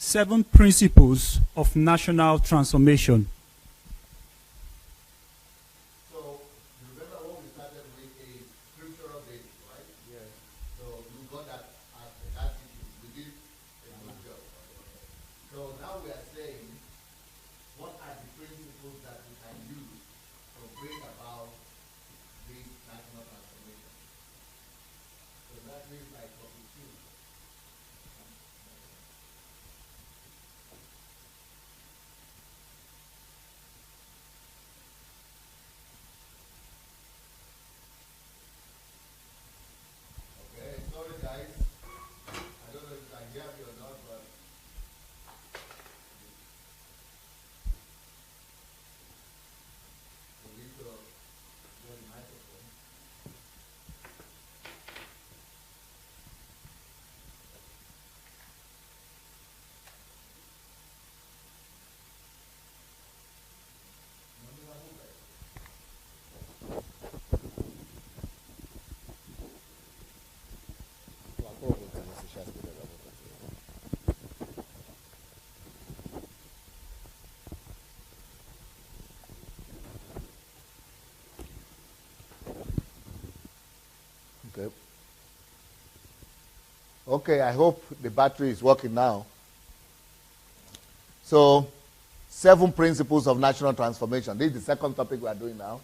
7 principles of national transformation. So, you remember what we started with a scriptural basis, right? Yes. So, you got that as that teaching. We did a good job. So, now we are saying, what are the principles that we can use to bring about this national transformation? So, that means like topic 2. Okay, sorry guys. I don't know if you can hear me or not, but we need to get the microphone. Okay. Okay, I hope the battery is working now. So, 7 principles of national transformation. This is the second topic we are doing now.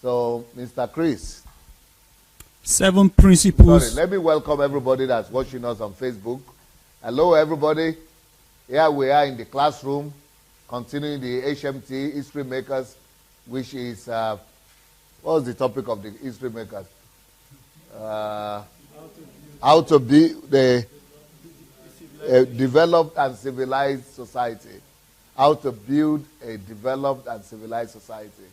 So, Mr. Chris. 7 principles. Sorry, let me welcome everybody that's watching us on Facebook. Hello, everybody. Here we are in the classroom, continuing the HMT, History Makers, which is, what was the topic of the History Makers? How to be the developed and civilized society. How to build a developed and civilized society.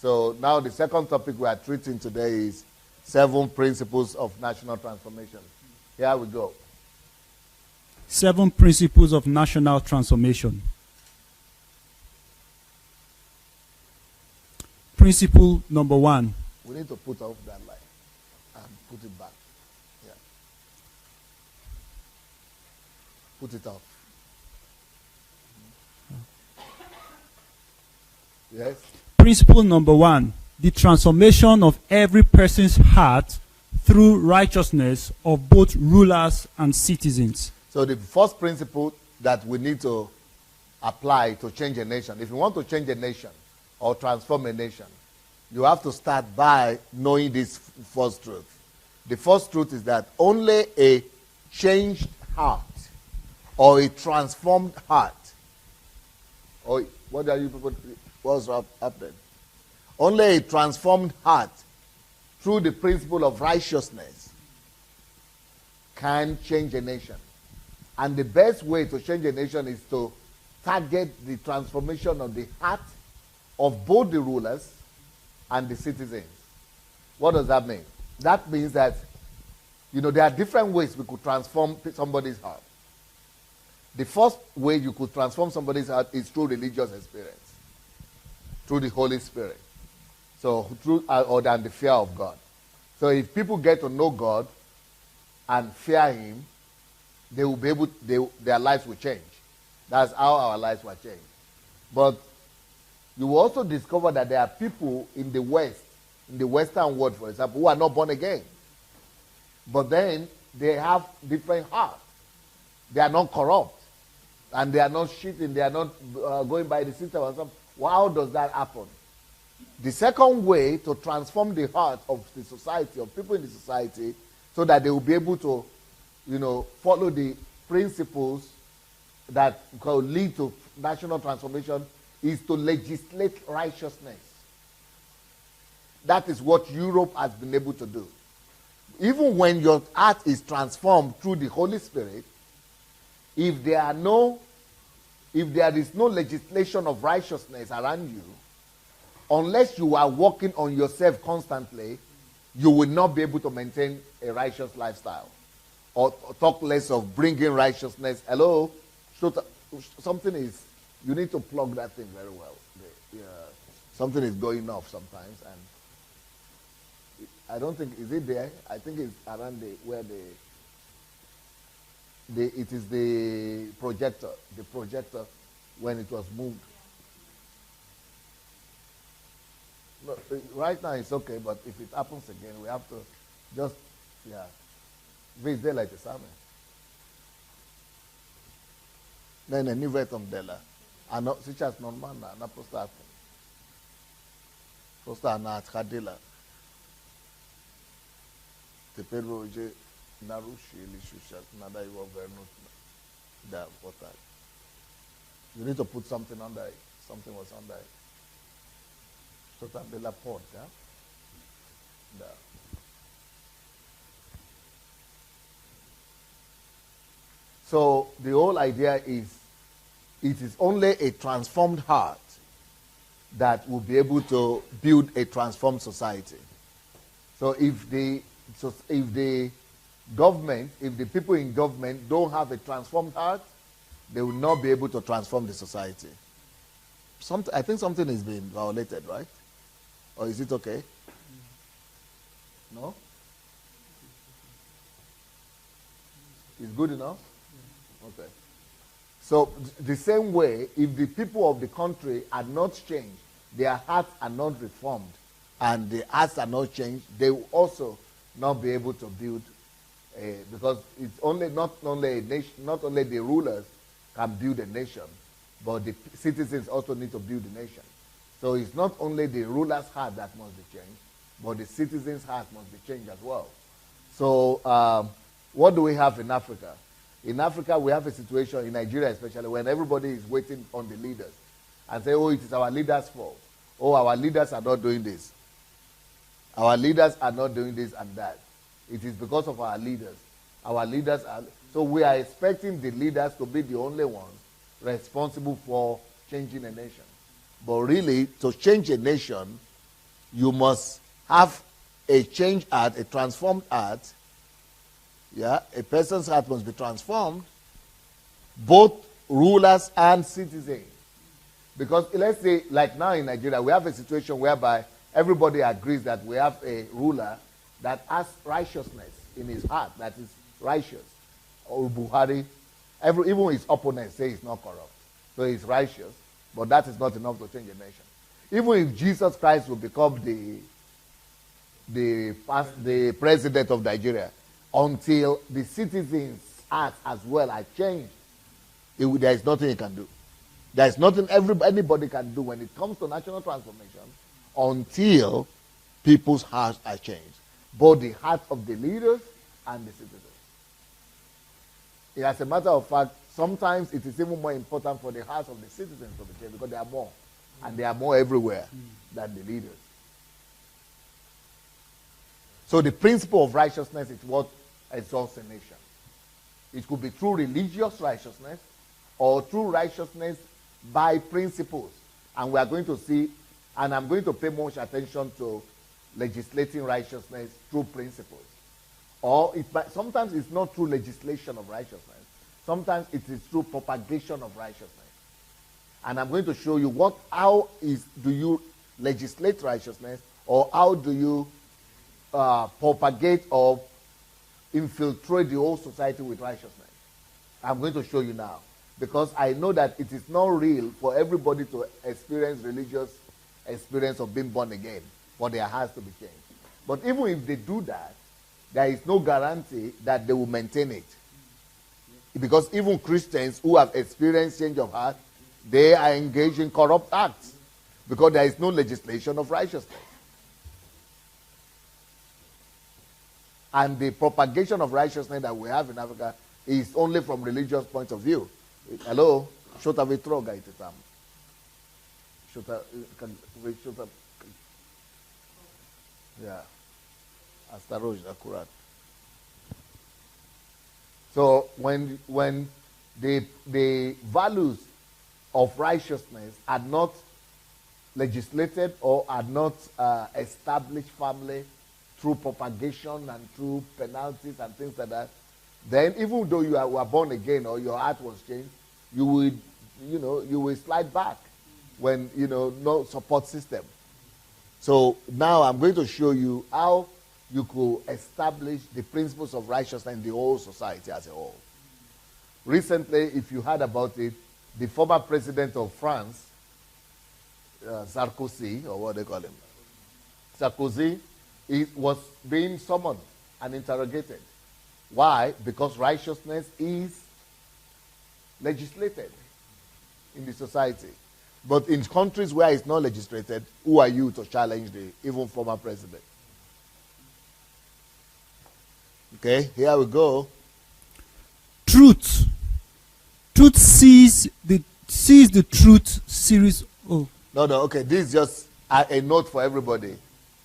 So now the second topic we are treating today is 7 principles of national transformation. Here we go. 7 principles of national transformation. Principle number 1. We need to put off that light and put it back. Yeah. Put it off. Yes. Principle number 1. The transformation of every person's heart through righteousness of both rulers and citizens. So the first principle that we need to apply to change a nation, if you want to change a nation or transform a nation, you have to start by knowing this first truth. The first truth is that only a changed heart or a transformed heart, or what are you people, what's happening? Only a transformed heart through the principle of righteousness can change a nation. And the best way to change a nation is to target the transformation of the heart of both the rulers and the citizens. What does that mean? That means that, there are different ways we could transform somebody's heart. The first way you could transform somebody's heart is through religious experience, through the Holy Spirit. So, through or than the fear of God. So, if people get to know God and fear Him, they will be able. Their lives will change. That's how our lives will change. But you will also discover that there are people in the West, in the Western world, for example, who are not born again. But then they have different hearts. They are not corrupt, and they are not cheating. They are not going by the system or something. How does that happen? The second way to transform the heart of the society, of people in the society, so that they will be able to, follow the principles that will lead to national transformation, is to legislate righteousness. That is what Europe has been able to do. Even when your heart is transformed through the Holy Spirit, if there is no legislation of righteousness around you, unless you are working on yourself constantly, you will not be able to maintain a righteous lifestyle. Or talk less of bringing righteousness. Hello? So something is, you need to plug that thing very well. Something is going off sometimes, and I don't think, is it there? I think it's around where the, it is the projector when it was moved. No, right now it's okay, but if it happens again, we have to just, yeah, visit like the salmon. Then a new vetom della. Ano, si chas non man na posta. Posta na kadela. Te pero je narushi li shusha nada you over not da water. You need to put something under it. Something was under it. Total de la porte, yeah? There. So the whole idea is it is only a transformed heart that will be able to build a transformed society. So if the government, if the people in government don't have a transformed heart, they will not be able to transform the society. I think something is being violated, right? Or is it okay? No? It's good enough? Okay. So the same way, if the people of the country are not changed, their hearts are not reformed, and the hearts are not changed, they will also not be able to build because it's only not only a nation, not only the rulers can build a nation, but the citizens also need to build a nation. So it's not only the ruler's heart that must be changed, but the citizens' heart must be changed as well. So what do we have in Africa? In Africa, we have a situation, in Nigeria especially, when everybody is waiting on the leaders and say, oh, it is our leaders' fault. Oh, our leaders are not doing this. Our leaders are not doing this and that. It is because of our leaders. Our leaders are... So we are expecting the leaders to be the only ones responsible for changing a nation. But really, to change a nation, you must have a changed heart, a transformed heart. Yeah, a person's heart must be transformed, both rulers and citizens. Because let's say, like now in Nigeria, we have a situation whereby everybody agrees that we have a ruler that has righteousness in his heart, that is righteous. Or Buhari, even his opponents say he's not corrupt. So he's righteous, but that is not enough to change a nation. Even if Jesus Christ will become the president of Nigeria, until the citizens' hearts as well are changed, there is nothing he can do. There is nothing anybody can do when it comes to national transformation until people's hearts are changed. Both the hearts of the leaders and the citizens. As a matter of fact, sometimes it is even more important for the hearts of the citizens to be changed because they are more. And they are more everywhere than the leaders. So the principle of righteousness is what exalts a nation. It could be through religious righteousness or through righteousness by principles. And we are going to see, and I'm going to pay much attention to legislating righteousness through principles. Or sometimes it's not through legislation of righteousness. Sometimes it is through propagation of righteousness. And I'm going to show you do you legislate righteousness, or how do you propagate or infiltrate the whole society with righteousness. I'm going to show you now. Because I know that it is not real for everybody to experience religious experience of being born again, for their hearts to be changed. But even if they do that, there is no guarantee that they will maintain it. Because even Christians who have experienced change of heart, they are engaged in corrupt acts. Because there is no legislation of righteousness. And the propagation of righteousness that we have in Africa is only from religious point of view. Hello? Shota vitroga ititam. Shota. Yeah. Astaroj akurat. So when the values of righteousness are not legislated or are not established firmly through propagation and through penalties and things like that, then even though you were born again or your heart was changed, you will slide back when, no support system. So now I'm going to show you how you could establish the principles of righteousness in the whole society as a whole. Recently, if you heard about it, the former president of France, Sarkozy, or what they call him, Sarkozy, was being summoned and interrogated. Why? Because righteousness is legislated in the society. But in countries where it's not legislated, who are you to challenge the even former president? Okay, here we go. Truth. Truth sees the truth series. Oh. No, okay. This is just a note for everybody.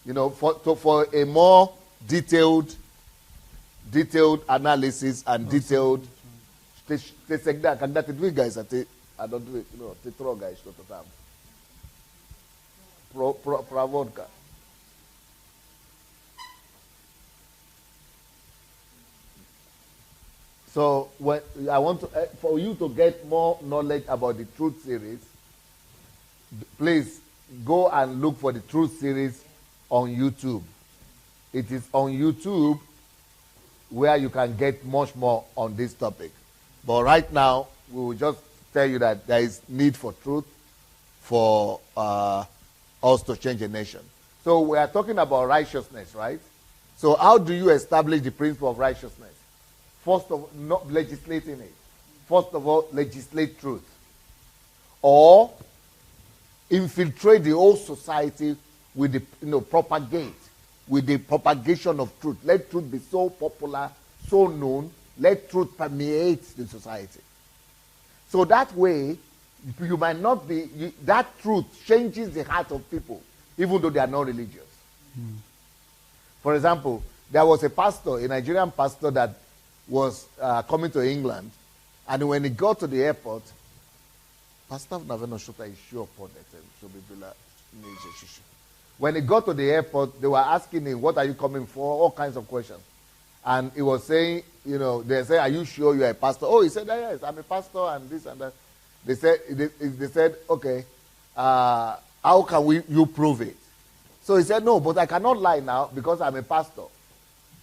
You know, for a more detailed analysis and detailed. Guys, I don't do it. You know, tetro guys, pravodka. So I want for you to get more knowledge about the Truth series, please go and look for the Truth series on YouTube. It is on YouTube where you can get much more on this topic. But right now, we will just tell you that there is need for truth for us to change a nation. So we are talking about righteousness, right? So how do you establish the principle of righteousness? First of all, not legislating it. First of all, legislate truth. Or infiltrate the whole society with the, propagate, with the propagation of truth. Let truth be so popular, so known. Let truth permeate the society. So that way, you might not be, that truth changes the heart of people, even though they are not religious. For example, there was a pastor, a Nigerian pastor that was coming to England, and when he got to the airport, when he got to the airport, they were asking him, what are you coming for? All kinds of questions. And he was saying, they said, are you sure you are a pastor? Oh, he said, yes, I'm a pastor and this and that. They said, okay, how can you prove it? So he said, no, but I cannot lie now because I'm a pastor.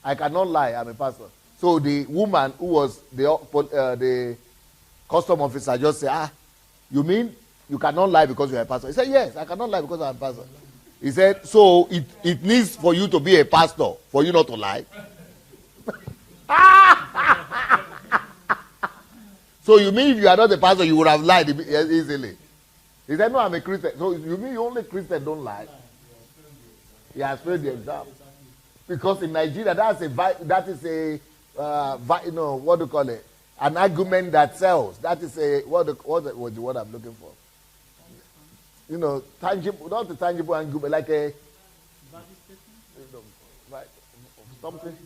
I cannot lie, I'm a pastor. So the woman who was the custom officer just said, you mean you cannot lie because you're a pastor? He said, yes, I cannot lie because I'm a pastor. He said, so it needs for you to be a pastor for you not to lie. So you mean if you are not a pastor, you would have lied easily? He said, no, I'm a Christian. So you mean only Christians don't lie? He has failed the exam. Because in Nigeria, that is a what do you call it? An argument that sells. That is a, what the word I'm looking for? Tangible, not a tangible argument, like a something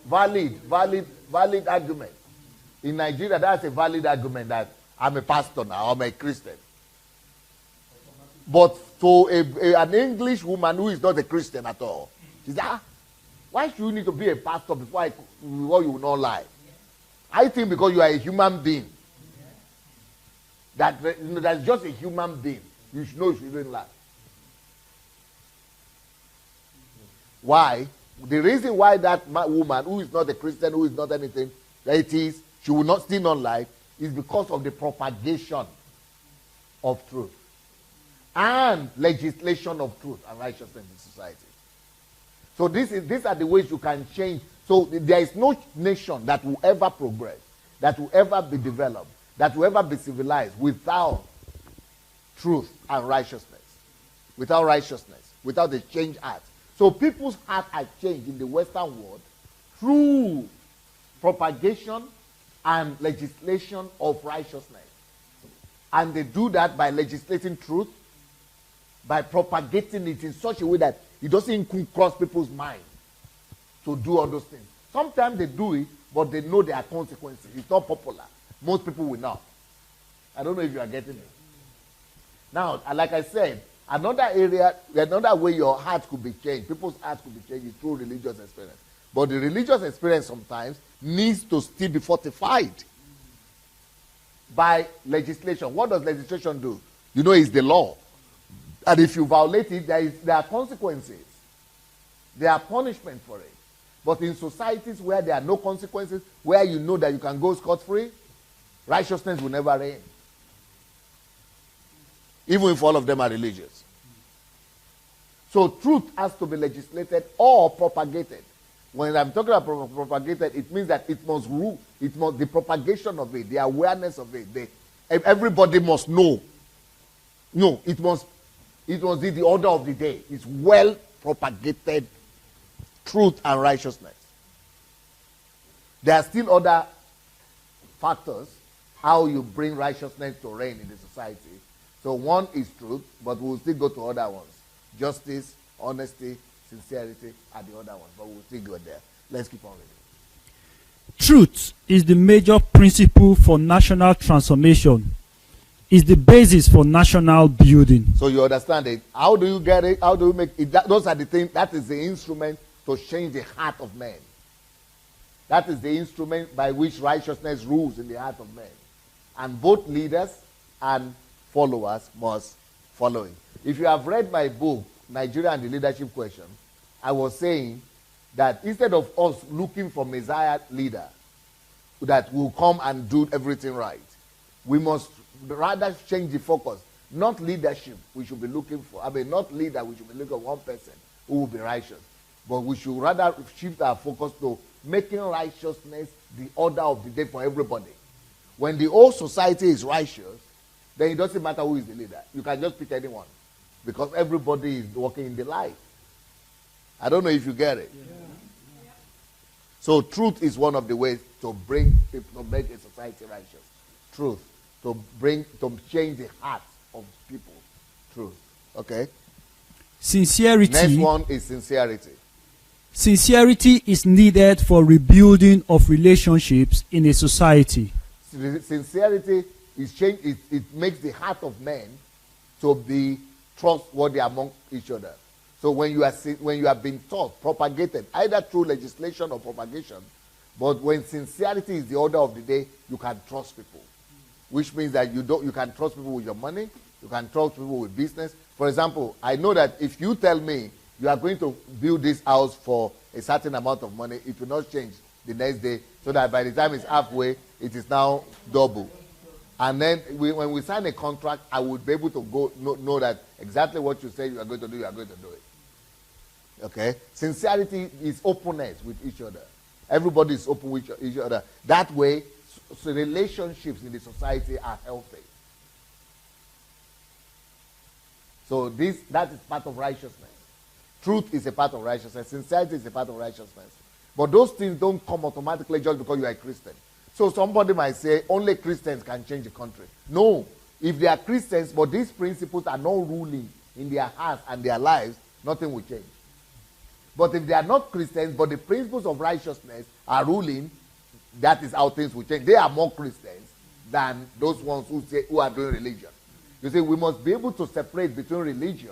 valid argument. In Nigeria, that's a valid argument that I'm a pastor now, I'm a Christian. But to an English woman who is not a Christian at all, she said, why should you need to be a pastor before you will not lie? I think because you are a human being. That's just a human being. You should know you shouldn't lie. Why? The reason why that woman, who is not a Christian, who is not anything, she will still not lie, is because of the propagation of truth and legislation of truth and righteousness in society. So these are the ways you can change. So there is no nation that will ever progress, that will ever be developed, that will ever be civilized without truth and righteousness. Without righteousness, without the change heart. So people's hearts are changed in the Western world through propagation and legislation of righteousness. And they do that by legislating truth, by propagating it in such a way that it doesn't cross people's mind to do all those things. Sometimes they do it, but they know there are consequences. It's not popular. Most people will not. I don't know if you are getting it. Now, like I said, another way your heart could be changed, people's hearts could be changed, is through religious experience. But the religious experience sometimes needs to still be fortified by legislation. What does legislation do? It's the law. And if you violate it, there are consequences. There are punishment for it. But in societies where there are no consequences, where you know that you can go scot-free, righteousness will never reign. Even if all of them are religious. So truth has to be legislated or propagated. When I'm talking about propagated, it means that it must rule. It must, the propagation of it, the awareness of it, everybody must know. No, it must be the order of the day. It's well propagated truth and righteousness. There are still other factors how you bring righteousness to reign in the society. So one is truth, but we'll still go to other ones. Justice, honesty, sincerity are the other ones, but we'll still go there. Let's keep on reading. Truth is the major principle for national transformation. Is the basis for national building. So you understand it. How do you get it? How do you make it? Those are the things. That is the instrument to change the heart of men. That is the instrument by which righteousness rules in the heart of men. And both leaders and followers must follow it. If you have read my book, Nigeria and the Leadership Question, I was saying that instead of us looking for Messiah leader that will come and do everything right, we must rather change the focus. Not leadership we should be looking for. Not leader, we should be looking for one person who will be righteous. But we should rather shift our focus to making righteousness the order of the day for everybody. When the whole society is righteous, then it doesn't matter who is the leader. You can just pick anyone. Because everybody is walking in the light. I don't know if you get it. Yeah. So truth is one of the ways to bring people, to make a society righteous. Truth. To change the hearts of people. Truth. Okay? Sincerity. Next one is sincerity. Sincerity is needed for rebuilding of relationships in a society. Sincerity is change. It makes the heart of men to be trustworthy among each other. So when you have been taught, propagated, either through legislation or propagation, but when sincerity is the order of the day, you can trust people. Which means that you can trust people with your money, you can trust people with business. For example, I know that if you tell me you are going to build this house for a certain amount of money, it will not change the next day, so that by the time it's halfway, it is now double. And then when we sign a contract, I would be able to know that exactly what you say you are going to do, you are going to do it. Okay? Sincerity is openness with each other. Everybody is open with each other. That way, so relationships in the society are healthy. So that is part of righteousness. Truth is a part of righteousness. Sincerity is a part of righteousness. But those things don't come automatically just because you are a Christian. So somebody might say, only Christians can change the country. No. If they are Christians, but these principles are not ruling in their hearts and their lives, nothing will change. But if they are not Christians, but the principles of righteousness are ruling, that is how things will change. They are more Christians than those ones who are doing religion. You see, we must be able to separate between religion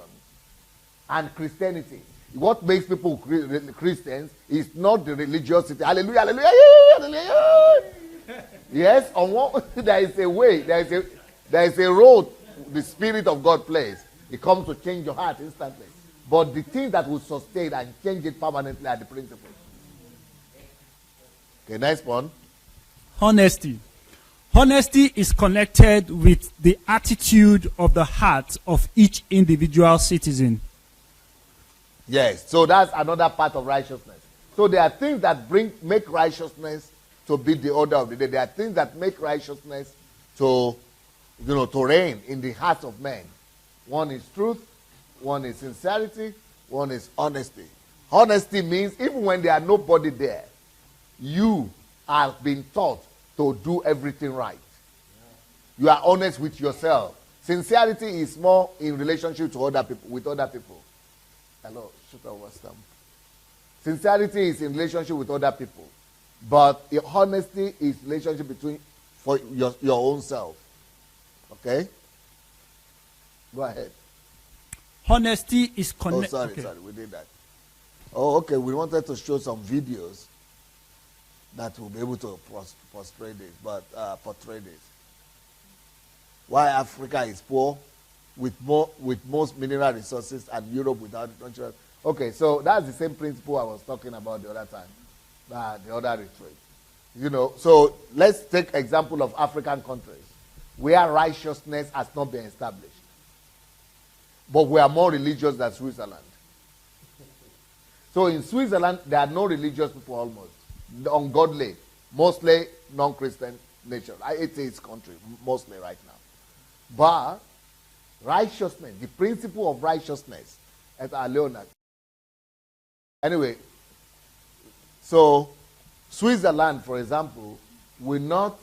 and Christianity. What makes people Christians is not the religiosity. Hallelujah, hallelujah, hallelujah. Yes, on one, there is a way, there is a road the Spirit of God plays. It comes to change your heart instantly. But the things that will sustain and change it permanently are the principles. Okay, next one. Honesty. Honesty is connected with the attitude of the heart of each individual citizen. Yes, so that's another part of righteousness. So there are things that make righteousness to be the order of the day. There are things that make righteousness to reign in the hearts of men. One is truth, one is sincerity, one is honesty. Honesty means even when there are nobody there, you are being taught to do everything right. You are honest with yourself. Sincerity is more in relationship to other people, with other people. Hello, shoot over stamp. Sincerity is in relationship with other people. But honesty is relationship for your own self. Okay? Go ahead. Honesty is connected. Oh, sorry, we did that. Oh, okay, we wanted to show some videos that will be able to portray this. Why Africa is poor with most mineral resources and Europe without natural. Okay, so that's the same principle I was talking about the other time, the other retreat. You know, so let's take example of African countries where righteousness has not been established. But we are more religious than Switzerland. So in Switzerland, there are no religious people almost. Ungodly, mostly non-Christian nature. It is country, mostly right now. But righteousness, the principle of righteousness, as Leonard. Anyway, so Switzerland, for example, will not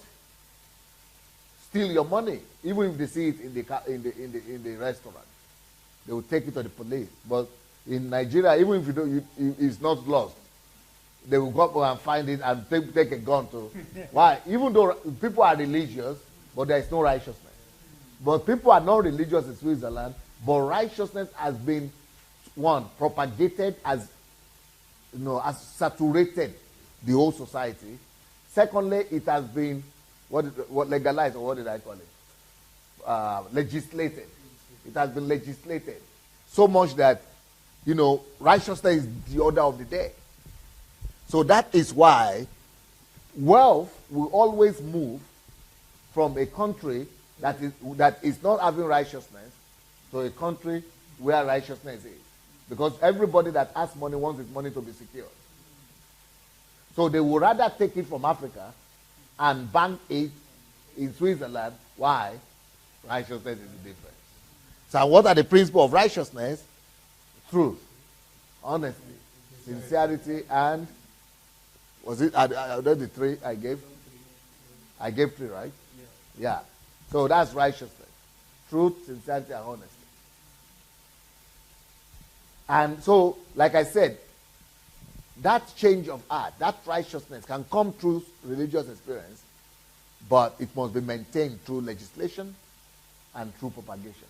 steal your money, even if they see it in the restaurant. They will take it to the police. But in Nigeria, even if you don't, it's not lost. They will go up and find it and take a gun to. Why? Even though people are religious, but there is no righteousness. But people are not religious in Switzerland, but righteousness has been, one, propagated as, as saturated the whole society. Secondly, it has been what legalized, or what did I call it? Legislated. It has been legislated so much that righteousness is the order of the day. So that is why wealth will always move from a country that is not having righteousness to a country where righteousness is. Because everybody that has money wants its money to be secure. So they would rather take it from Africa and bank it in Switzerland. Why? Righteousness is the difference. So what are the principles of righteousness? Truth, honesty, sincerity, and was it the three I gave? I gave three, right? Yeah. So that's righteousness. Truth, sincerity, and honesty. And so, like I said, that change of heart, that righteousness can come through religious experience, but it must be maintained through legislation and through propagation.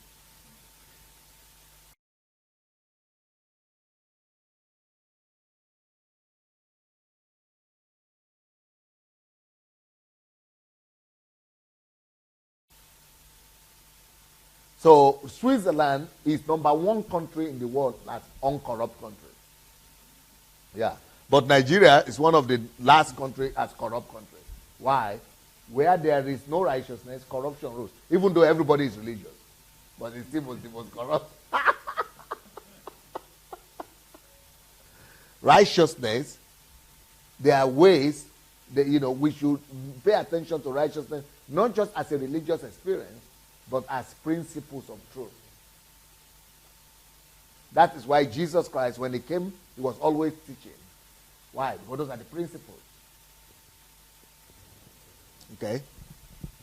So Switzerland is number one country in the world that's uncorrupt country. Yeah. But Nigeria is one of the last country as corrupt country. Why? Where there is no righteousness, corruption rules. Even though everybody is religious. But it's still the most corrupt. Righteousness, there are ways that, we should pay attention to righteousness, not just as a religious experience, but as principles of truth. That is why Jesus Christ, when he came, he was always teaching. Why? Because those are the principles. Okay?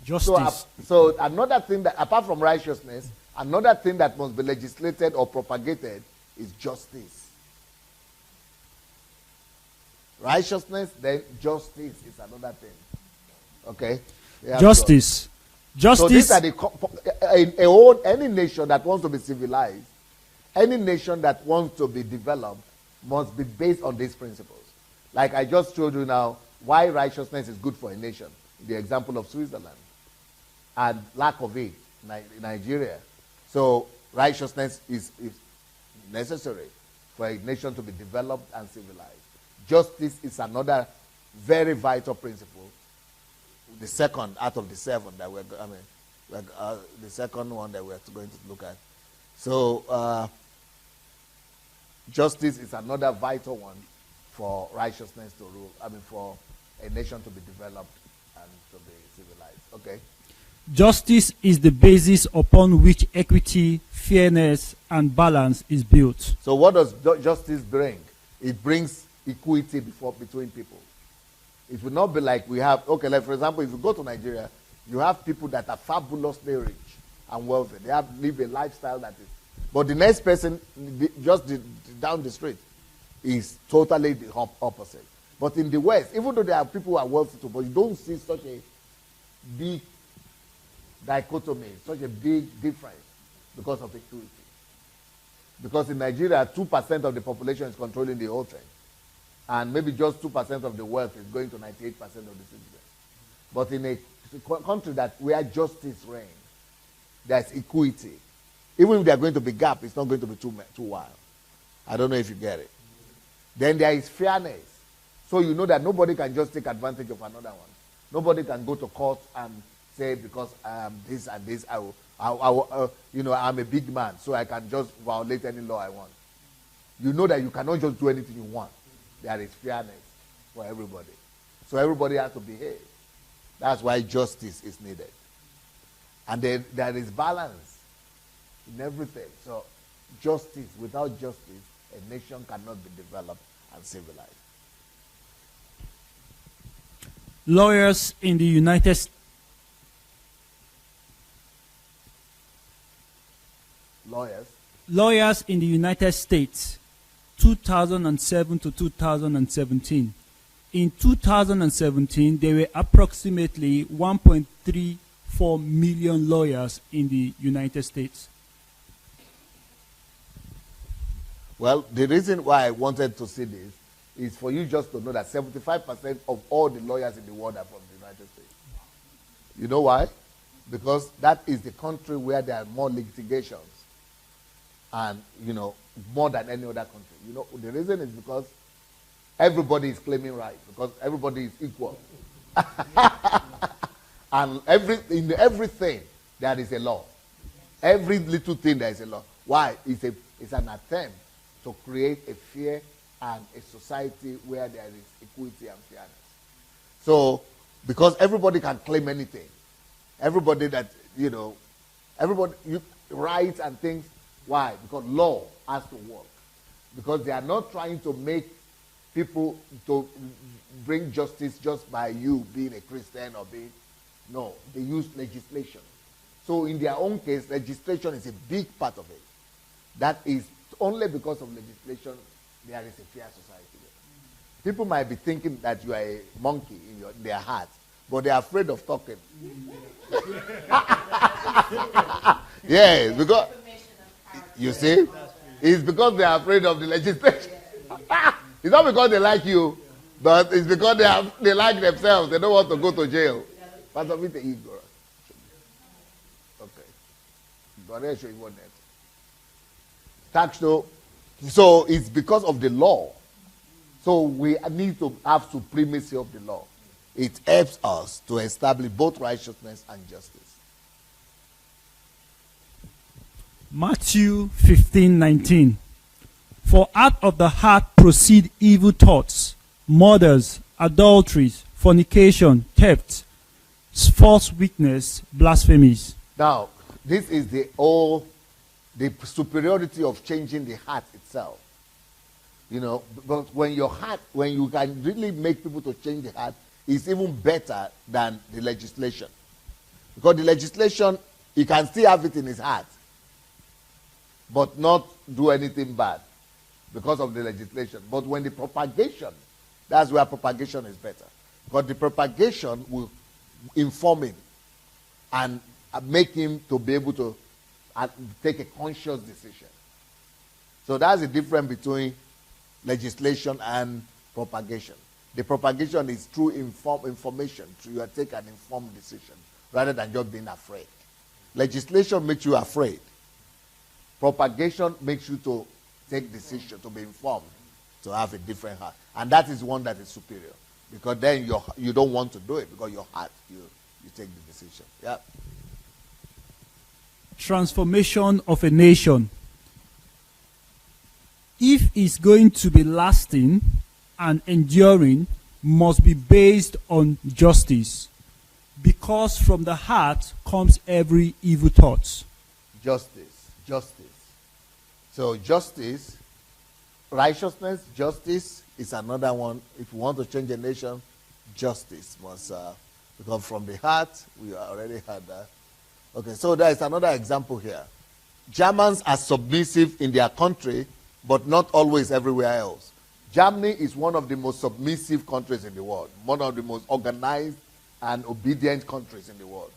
Justice. So another thing that, apart from righteousness, another thing that must be legislated or propagated is justice. Righteousness, then justice is another thing. Okay? Yeah, Justice. Justice. So these are any nation that wants to be civilized, any nation that wants to be developed, must be based on these principles. Like I just told you now, why righteousness is good for a nation. The example of Switzerland. And lack of it, Nigeria. So righteousness is necessary for a nation to be developed and civilized. Justice is another very vital principle. The second out of the seven that the second one that we're going to look at. So justice is another vital one for righteousness to rule. For a nation to be developed and to be civilized. Okay. Justice is the basis upon which equity, fairness, and balance is built. So what does justice bring? It brings equity between people. It will not be like we have, like for example, if you go to Nigeria, you have people that are fabulously rich and wealthy. They live a lifestyle that is, but the next person down the street is totally the opposite. But in the West, even though there are people who are wealthy too, but you don't see such a big dichotomy, such a big difference because of equity. Because in Nigeria, 2% of the population is controlling the whole thing. And maybe just 2% of the wealth is going to 98% of the citizens. But in a country where justice reigns, there's equity. Even if there's going to be gap, it's not going to be too wild. I don't know if you get it. Then there is fairness. So you know that nobody can just take advantage of another one. Nobody can go to court and say, because I am this and this, I'm a big man, so I can just violate any law I want. You know that you cannot just do anything you want. There is fairness for everybody. So everybody has to behave. That's why justice is needed. And there is balance in everything. So justice, without justice, a nation cannot be developed and civilized. Lawyers in the United States. Lawyers in the United States, 2007 to 2017. In 2017, there were approximately 1.34 million lawyers in the United States. Well, the reason why I wanted to see this is for you just to know that 75% of all the lawyers in the world are from the United States. You know why? Because that is the country where there are more litigations. And, more than any other country. The reason is because everybody is claiming rights, because everybody is equal. And in everything, there is a law. Every little thing, there is a law. Why? It's an attempt to create a fair and a society where there is equity and fairness. So, because everybody can claim anything, everybody that, rights and things. Why? Because law has to work. Because they are not trying to make people to bring justice just by you being a Christian or being... No, they use legislation. So in their own case, legislation is a big part of it. That is only because of legislation there is a fair society. People might be thinking that you are a monkey in their heart, but they are afraid of talking. Yes, because... You see? It's because they are afraid of the legislation. It's not because they like you, but it's because they like themselves. They don't want to go to jail. Part of it is ignorance. Okay. Tax law. So it's because of the law. So we need to have supremacy of the law. It helps us to establish both righteousness and justice. Matthew 15:19. For out of the heart proceed evil thoughts, murders, adulteries, fornication, thefts, false witness, blasphemies. Now, this is the superiority of changing the heart itself. But when you can really make people to change the heart, it's even better than the legislation. Because the legislation, he can still have it in his heart, but not do anything bad because of the legislation. But when the propagation, that's where propagation is better. Because the propagation will inform him and make him to be able to take a conscious decision. So that's the difference between legislation and propagation. The propagation is through information, so you take an informed decision rather than just being afraid. Legislation makes you afraid. Propagation makes you to take decision, to be informed, to have a different heart. And that is one that is superior. Because then you don't want to do it, because your heart, you take the decision. Yeah. Transformation of a nation. If it's going to be lasting and enduring, must be based on justice. Because from the heart comes every evil thought. Justice. So justice, righteousness, justice is another one. If you want to change a nation, justice must because from the heart, we already had that. Okay, so there is another example here. Germans are submissive in their country, but not always everywhere else. Germany is one of the most submissive countries in the world, one of the most organized and obedient countries in the world.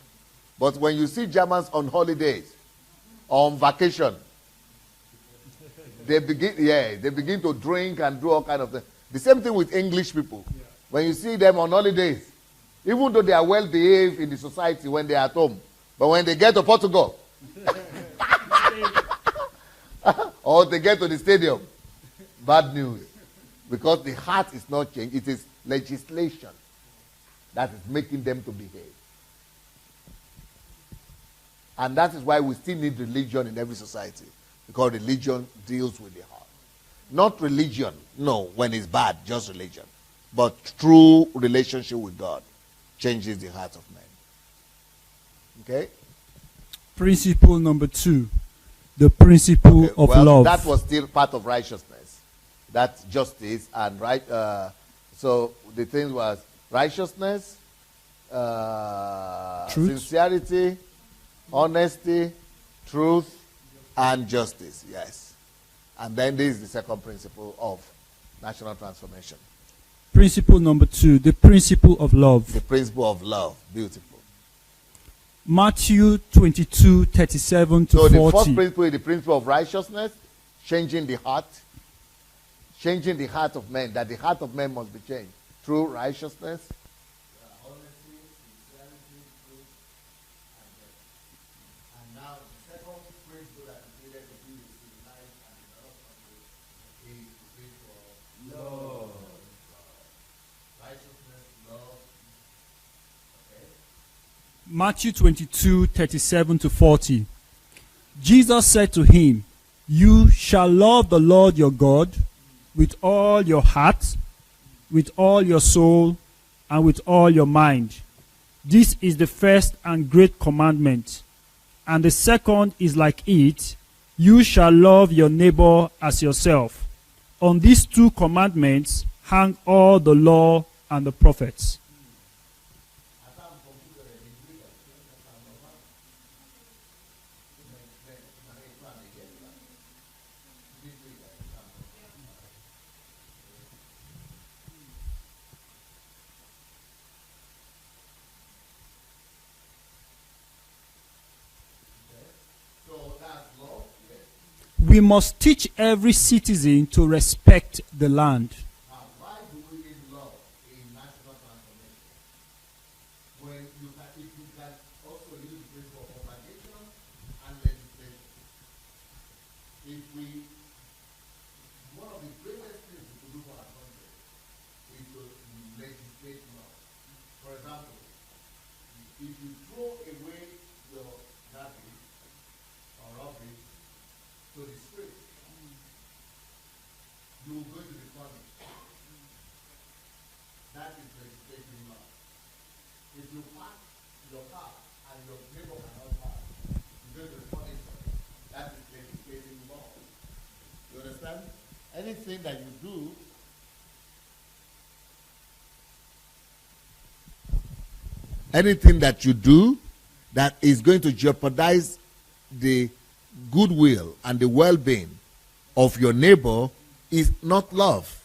But when you see Germans on holidays, on vacation, they begin to drink and do all kind of things. The same thing with English people. Yeah. When you see them on holidays, even though they are well behaved in the society when they are at home, but when they get to Portugal, or they get to the stadium, bad news. Because the heart is not changed. It is legislation that is making them to behave. And that is why we still need religion in every society. Because religion deals with the heart. Not religion, no, when it's bad, just religion. But true relationship with God changes the heart of man. Okay? Principle number 2, the principle of love. That was still part of righteousness. That's justice and right. So the thing was righteousness, sincerity, honesty, truth, and justice. Yes. And then this is the second principle of national transformation. Principle number 2, the principle of love. The principle of love. Beautiful. Matthew 22:37 to 40. So the first principle is the principle of righteousness, changing the heart of men, that the heart of men must be changed through righteousness, honesty, sincerity, truth, and now the second principle that is needed to be civilized and developed is the principle of love. Righteousness, love. Okay. Matthew 22:37 to 40. Jesus said to him, "You shall love the Lord your God with all your heart, with all your soul, and with all your mind. This is the first and great commandment. And the second is like it, you shall love your neighbor as yourself. On these 2 commandments hang all the law and the prophets." We must teach every citizen to respect the land. Why do we need love in national transformation? When if you can also use the principle of propagation and legislation. One of the greatest things we could do for our country is to legislate love. For example, if you throw away your garbage or rubbish to the street, you will go to the punished. That is legislating law. If you park your car and your neighbor cannot park, you go to the punished. That is legislating law. You understand? Anything that you do, that is going to jeopardize the goodwill and the well-being of your neighbor is not love.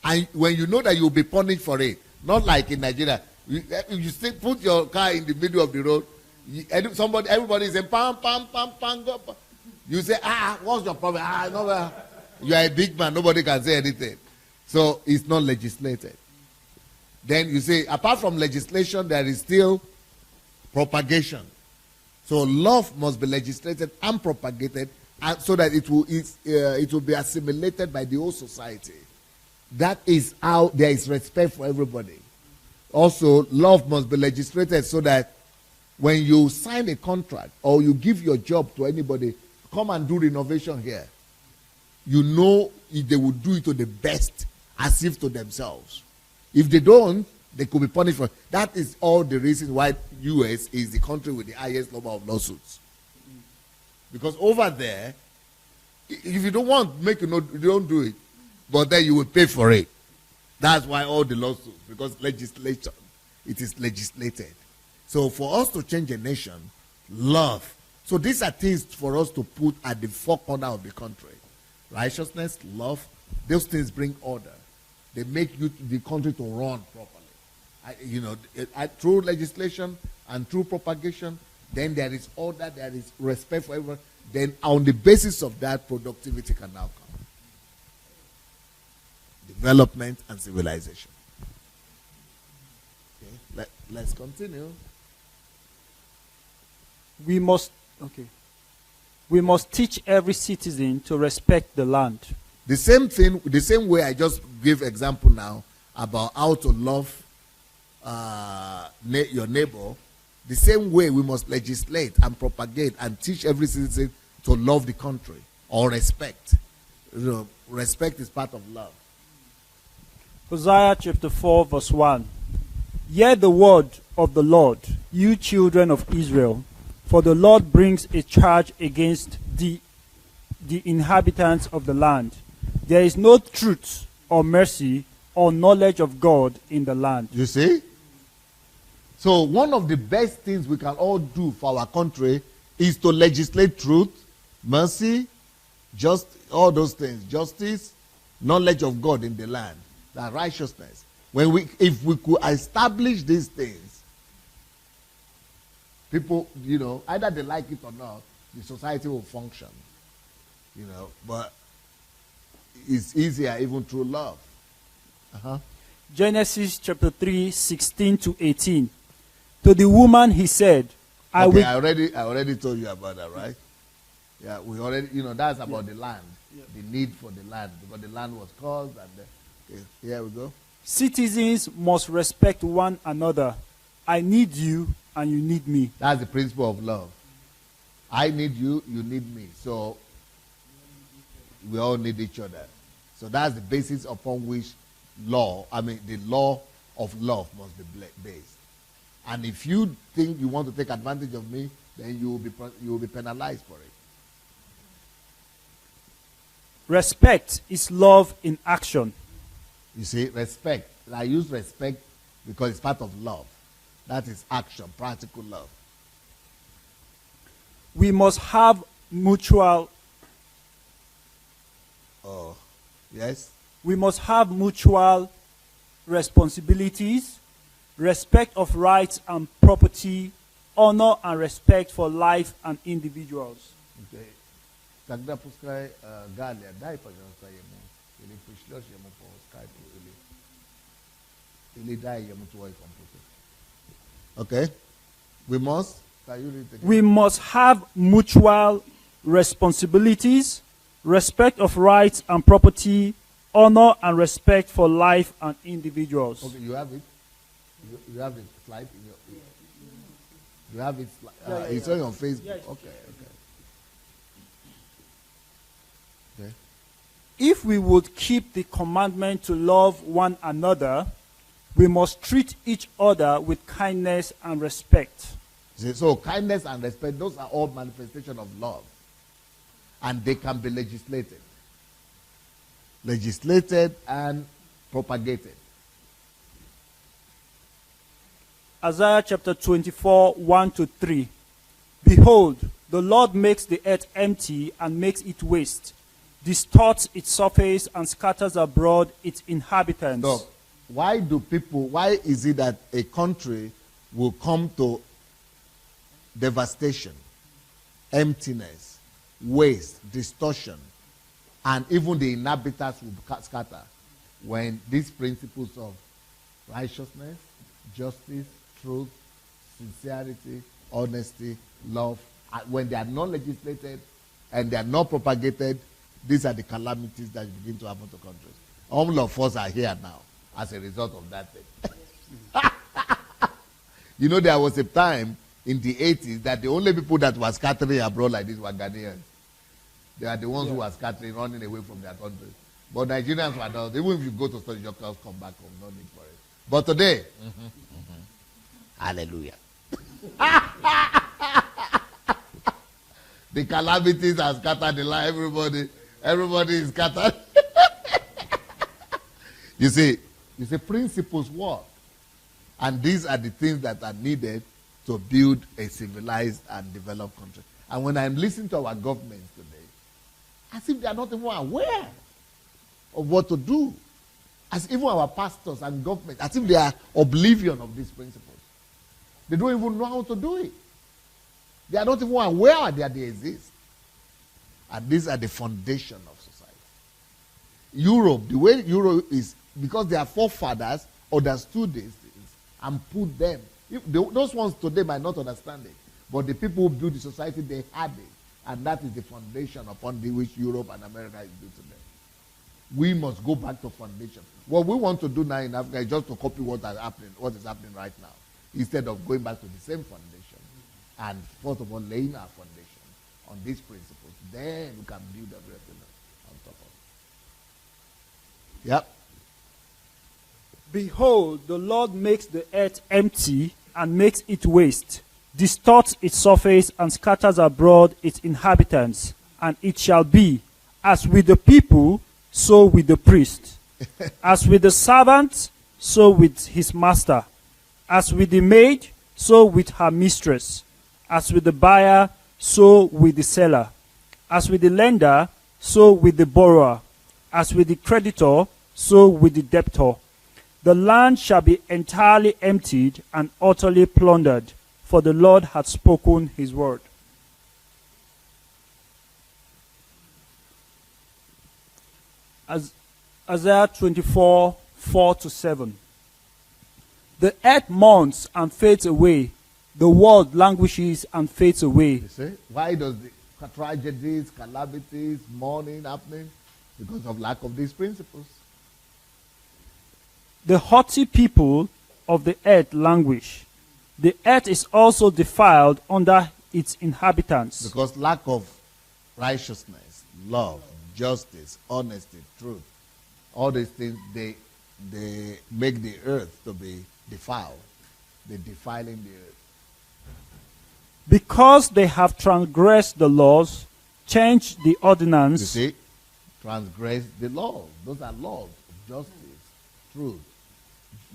And when you know that you'll be punished for it, not like in Nigeria, you still put your car in the middle of the road, everybody is saying, pam, pam, pam, pam, go. You say, what's your problem? No, you are a big man, nobody can say anything. So it's not legislated. Then you say, apart from legislation, there is still propagation. So love must be legislated and propagated, and so that it will be assimilated by the whole society. That is how there is respect for everybody. Also, love must be legislated so that when you sign a contract or you give your job to anybody, come and do renovation here, you know if they will do it to the best as if to themselves. If they don't, they could be punished for it. That is all the reason why U.S. is the country with the highest number of lawsuits. Because over there, if you don't want, you don't do it. But then you will pay for it. That's why all the lawsuits, because legislation, it is legislated. So for us to change a nation, love. So these are things for us to put at the four corner of the country. Righteousness, love, those things bring order. They make the country to run properly. Through legislation and through propagation, then there is order, there is respect for everyone. Then on the basis of that, productivity can now come. Development and civilization. Okay, let's continue. We must teach every citizen to respect the land. The same thing, the same way I just gave example now about how to love your neighbor, the same way we must legislate and propagate and teach every citizen to love the country or respect. You know, respect is part of love. Hosea chapter 4 verse 1. Hear the word of the Lord, you children of Israel, for the Lord brings a charge against the inhabitants of the land. There is no truth or mercy or knowledge of God in the land. You see? So one of the best things we can all do for our country is to legislate truth, mercy, all those things, justice, knowledge of God in the land, that righteousness. If we could establish these things, people, you know, either they like it or not, the society will function. You know, but it's easier even through love. Genesis chapter 3, 16 to 18. To the woman he said, I already told you about that, right? Yeah, we already, you know, that's about the land, the need for the land, because the land was caused. And here we go. Citizens must respect one another. I need you and you need me. That's the principle of love. I need you, you need me. So we all need each other. So that's the basis upon which the law of love must be based. And if you think you want to take advantage of me, then you will be penalized for it. Respect is love in action. You see, respect. I use respect because it's part of love. That is action, practical love. We must have mutual. Yes? We must have mutual responsibilities, respect of rights and property, honor and respect for life and individuals. Okay. Тогда пускай Галя, дай, пожалуйста, ему, или пришлешь ему по скайпу, или дай ему твой компьютер. Okay. We must. We must have mutual responsibilities, respect of rights and property, honor and respect for life and individuals. Okay, you have it. You have it slide. You have it. It's on your Facebook. Yes. Okay. If we would keep the commandment to love one another, we must treat each other with kindness and respect. So kindness and respect, those are all manifestations of love. And they can be legislated. Legislated and propagated. Isaiah chapter 24, 1 to 3. Behold, the Lord makes the earth empty and makes it waste, distorts its surface and scatters abroad its inhabitants. So, why is it that a country will come to devastation, emptiness, waste, distortion, and even the inhabitants will scatter when these principles of righteousness, justice, truth, sincerity, honesty, love, when they are not legislated and they are not propagated, these are the calamities that begin to happen to countries. All of us are here now as a result of that thing. You know, there was a time in the 80s that the only people that were scattering abroad like this were Ghanaians. They are the ones who were scattering, running away from their countries. But Nigerians were not. Even if you go to study, your class come back home, no need for it. But today, hallelujah. The calamities are scattered the life. Everybody is scattered. You see, principles work. And these are the things that are needed to build a civilized and developed country. And when I'm listening to our governments today, as if they are not even aware of what to do. As even our pastors and government, as if they are oblivion of these principles. They don't even know how to do it. They are not even aware that they exist. And these are the foundation of society. Europe, the way Europe is, because their forefathers understood these things and put them. Those ones today might not understand it. But the people who built the society, they had it. And that is the foundation upon which Europe and America is built today. We must go back to foundation. What we want to do now in Africa is just to copy what is happening right now, instead of going back to the same foundation. And first of all, laying our foundation on these principles. Then we can build everything on top of it. Yep. Behold, the Lord makes the earth empty and makes it waste, distorts its surface and scatters abroad its inhabitants. And it shall be, as with the people, so with the priest. As with the servant, so with his master. As with the maid, so with her mistress. As with the buyer, so with the seller. As with the lender, so with the borrower. As with the creditor, so with the debtor. The land shall be entirely emptied and utterly plundered, for the Lord hath spoken his word. As Isaiah 24, 4-7. The earth mourns and fades away. The world languishes and fades away. You see? Why does the tragedies, calamities, mourning happening? Because of lack of these principles. The haughty people of the earth languish. The earth is also defiled under its inhabitants. Because lack of righteousness, love, justice, honesty, truth, all these things, they make the earth to be defiled. They're defiling the earth. Because they have transgressed the laws, changed the ordinance. You see? Transgress the laws. Those are laws of justice, truth,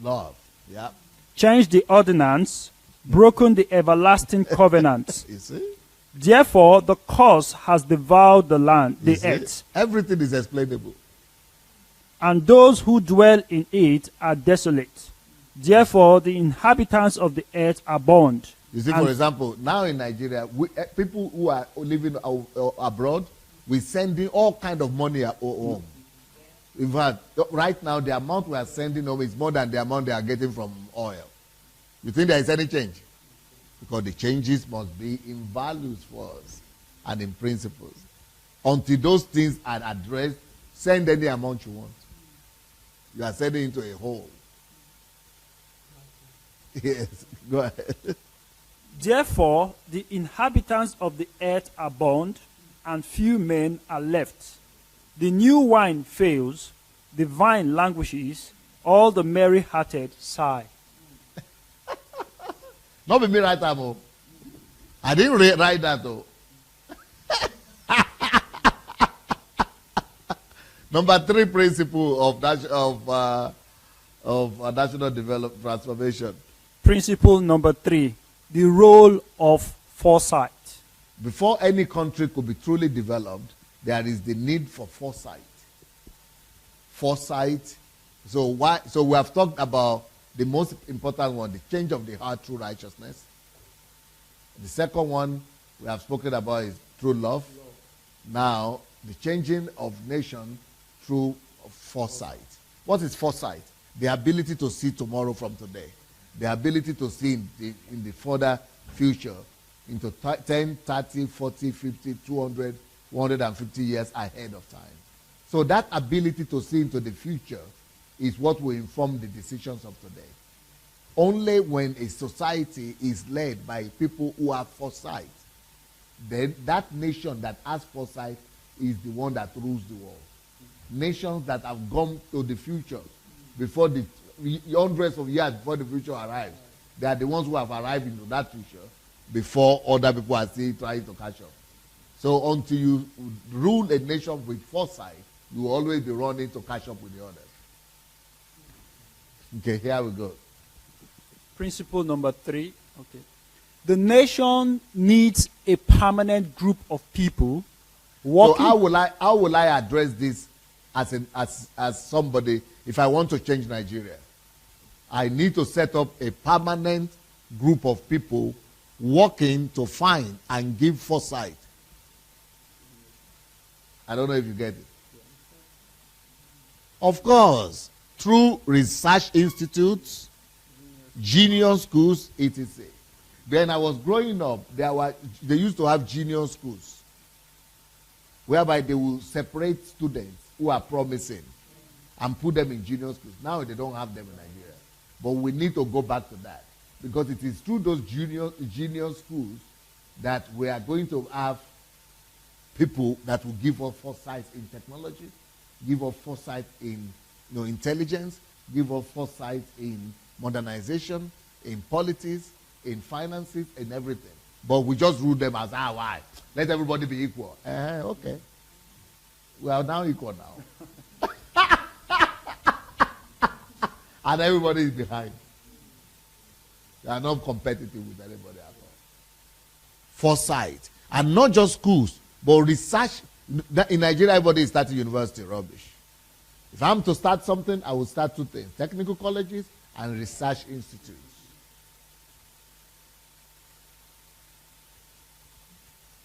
love. Yeah. Changed the ordinance, broken the everlasting covenant. You see? Therefore, the curse has devoured the land, the earth. Everything is explainable. And those who dwell in it are desolate. Therefore, the inhabitants of the earth are burned. You see, for example, now in Nigeria, people who are living abroad, we're sending all kind of money home. In fact, right now, the amount we are sending home is more than the amount they are getting from oil. You think there is any change? Because the changes must be in values for us and in principles. Until those things are addressed, send any amount you want. You are sending into a hole. Yes, go ahead. Therefore, the inhabitants of the earth are burned, and few men are left. The new wine fails, the vine languishes, all the merry-hearted sigh. Not be me right now. I didn't write that though. Number 3 principle of national development transformation. Principle number 3, the role of foresight. Before any country could be truly developed, there is the need for foresight. Foresight. So we have talked about the most important one, the change of the heart through righteousness. The second one we have spoken about is through love. Now, the changing of nation through foresight. What is foresight? The ability to see tomorrow from today. The ability to see in the further future into 10, 30, 40, 50, 200, 150 years ahead of time. So that ability to see into the future is what will inform the decisions of today. Only when a society is led by people who have foresight, then that nation that has foresight is the one that rules the world. Nations that have gone to the future before the hundreds of years before the future arrives, they are the ones who have arrived into that future before other people are still trying to catch up. So until you rule a nation with foresight, you will always be running to catch up with the others. Okay, here we go. Principle number 3. Okay. The nation needs a permanent group of people working. So how will I address this as somebody if I want to change Nigeria? I need to set up a permanent group of people working to find and give foresight. I don't know if you get it. Of course, through research institutes, junior schools, etc. When I was growing up, they used to have junior schools, whereby they will separate students who are promising and put them in junior schools. Now they don't have them in Nigeria. But we need to go back to that, because it is through those junior schools that we are going to have people that will give us foresight in technology, give us foresight in intelligence, give us foresight in modernization, in politics, in finances, in everything. But we just rule them as why? Let everybody be equal. Okay. We are now equal now. And everybody is behind. They are not competitive with anybody at all. Foresight. And not just schools, but research. In Nigeria, everybody is starting university. Rubbish. If I'm to start something, I will start two things: technical colleges and research institutes.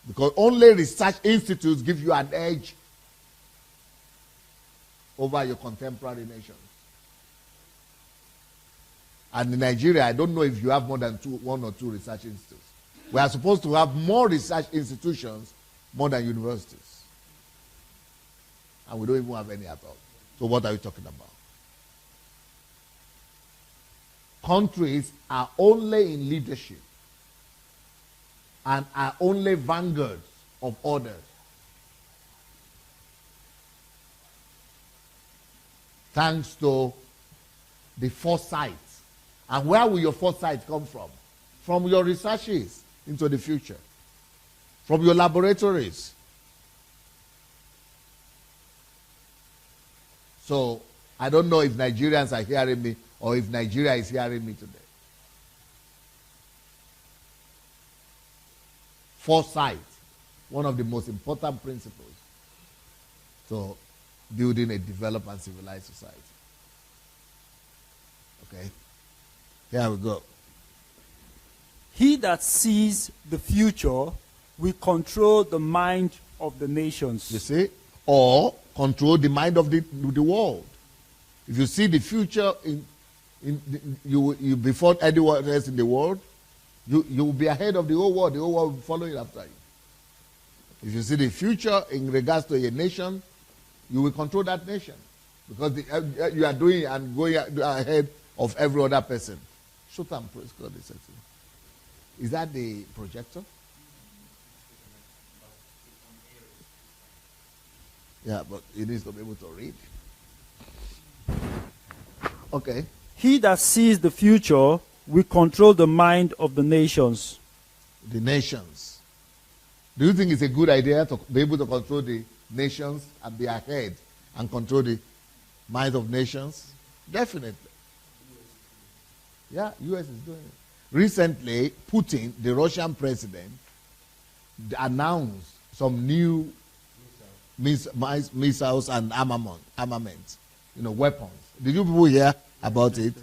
Because only research institutes give you an edge over your contemporary nations. And in Nigeria, I don't know if you have more than one or two research institutes. We are supposed to have more research institutions more than universities. And we don't even have any at all. So what are we talking about? Countries are only in leadership and are only vanguards of others thanks to the foresight. And where will your foresight come from? From your researches into the future. From your laboratories. So, I don't know if Nigerians are hearing me or if Nigeria is hearing me today. Foresight, one of the most important principles to building a developed and civilized society. Okay? Here we go. He that sees the future will control the mind of the nations. You see? Or control the mind of the world. If you see the future you before anyone else in the world, you will be ahead of the whole world. The whole world will be following after you. If you see the future in regards to a nation, you will control that nation. Because you are doing and going ahead of every other person. Shoot and praise God. Is that the projector? Yeah, but he needs to be able to read. Okay. He that sees the future will control the mind of the nations. The nations. Do you think it's a good idea to be able to control the nations and be ahead and control the mind of nations? Definitely. Yeah, U.S. is doing it. Recently, Putin, the Russian president, announced some new missiles and armaments, weapons. Did you people hear about it?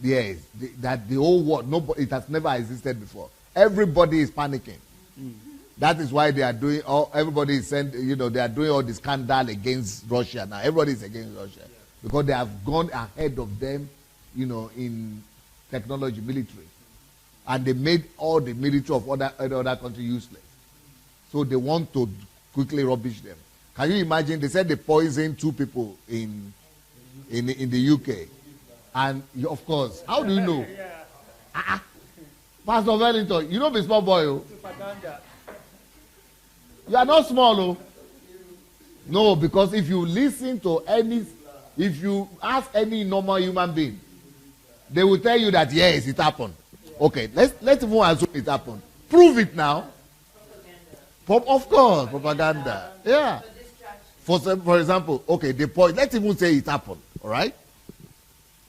Yes, that the whole world, it has never existed before. Everybody is panicking. That is why they are doing everybody is saying, they are doing all the scandal against Russia now. Everybody is against Russia because they have gone ahead of them, in technology, military. And they made all the military of other countries useless. So they want to quickly rubbish them. Can you imagine? They said they poisoned 2 people in the UK. And of course, how do you know? Pastor Wellington, you don't be small boy. Oh. You are not small. Oh. No, because if you listen to if you ask any normal human being, they will tell you that yes, it happened. Okay, let's even assume it happened. Prove it now. Of course, propaganda. Yeah. For example, okay, let's even say it happened. All right.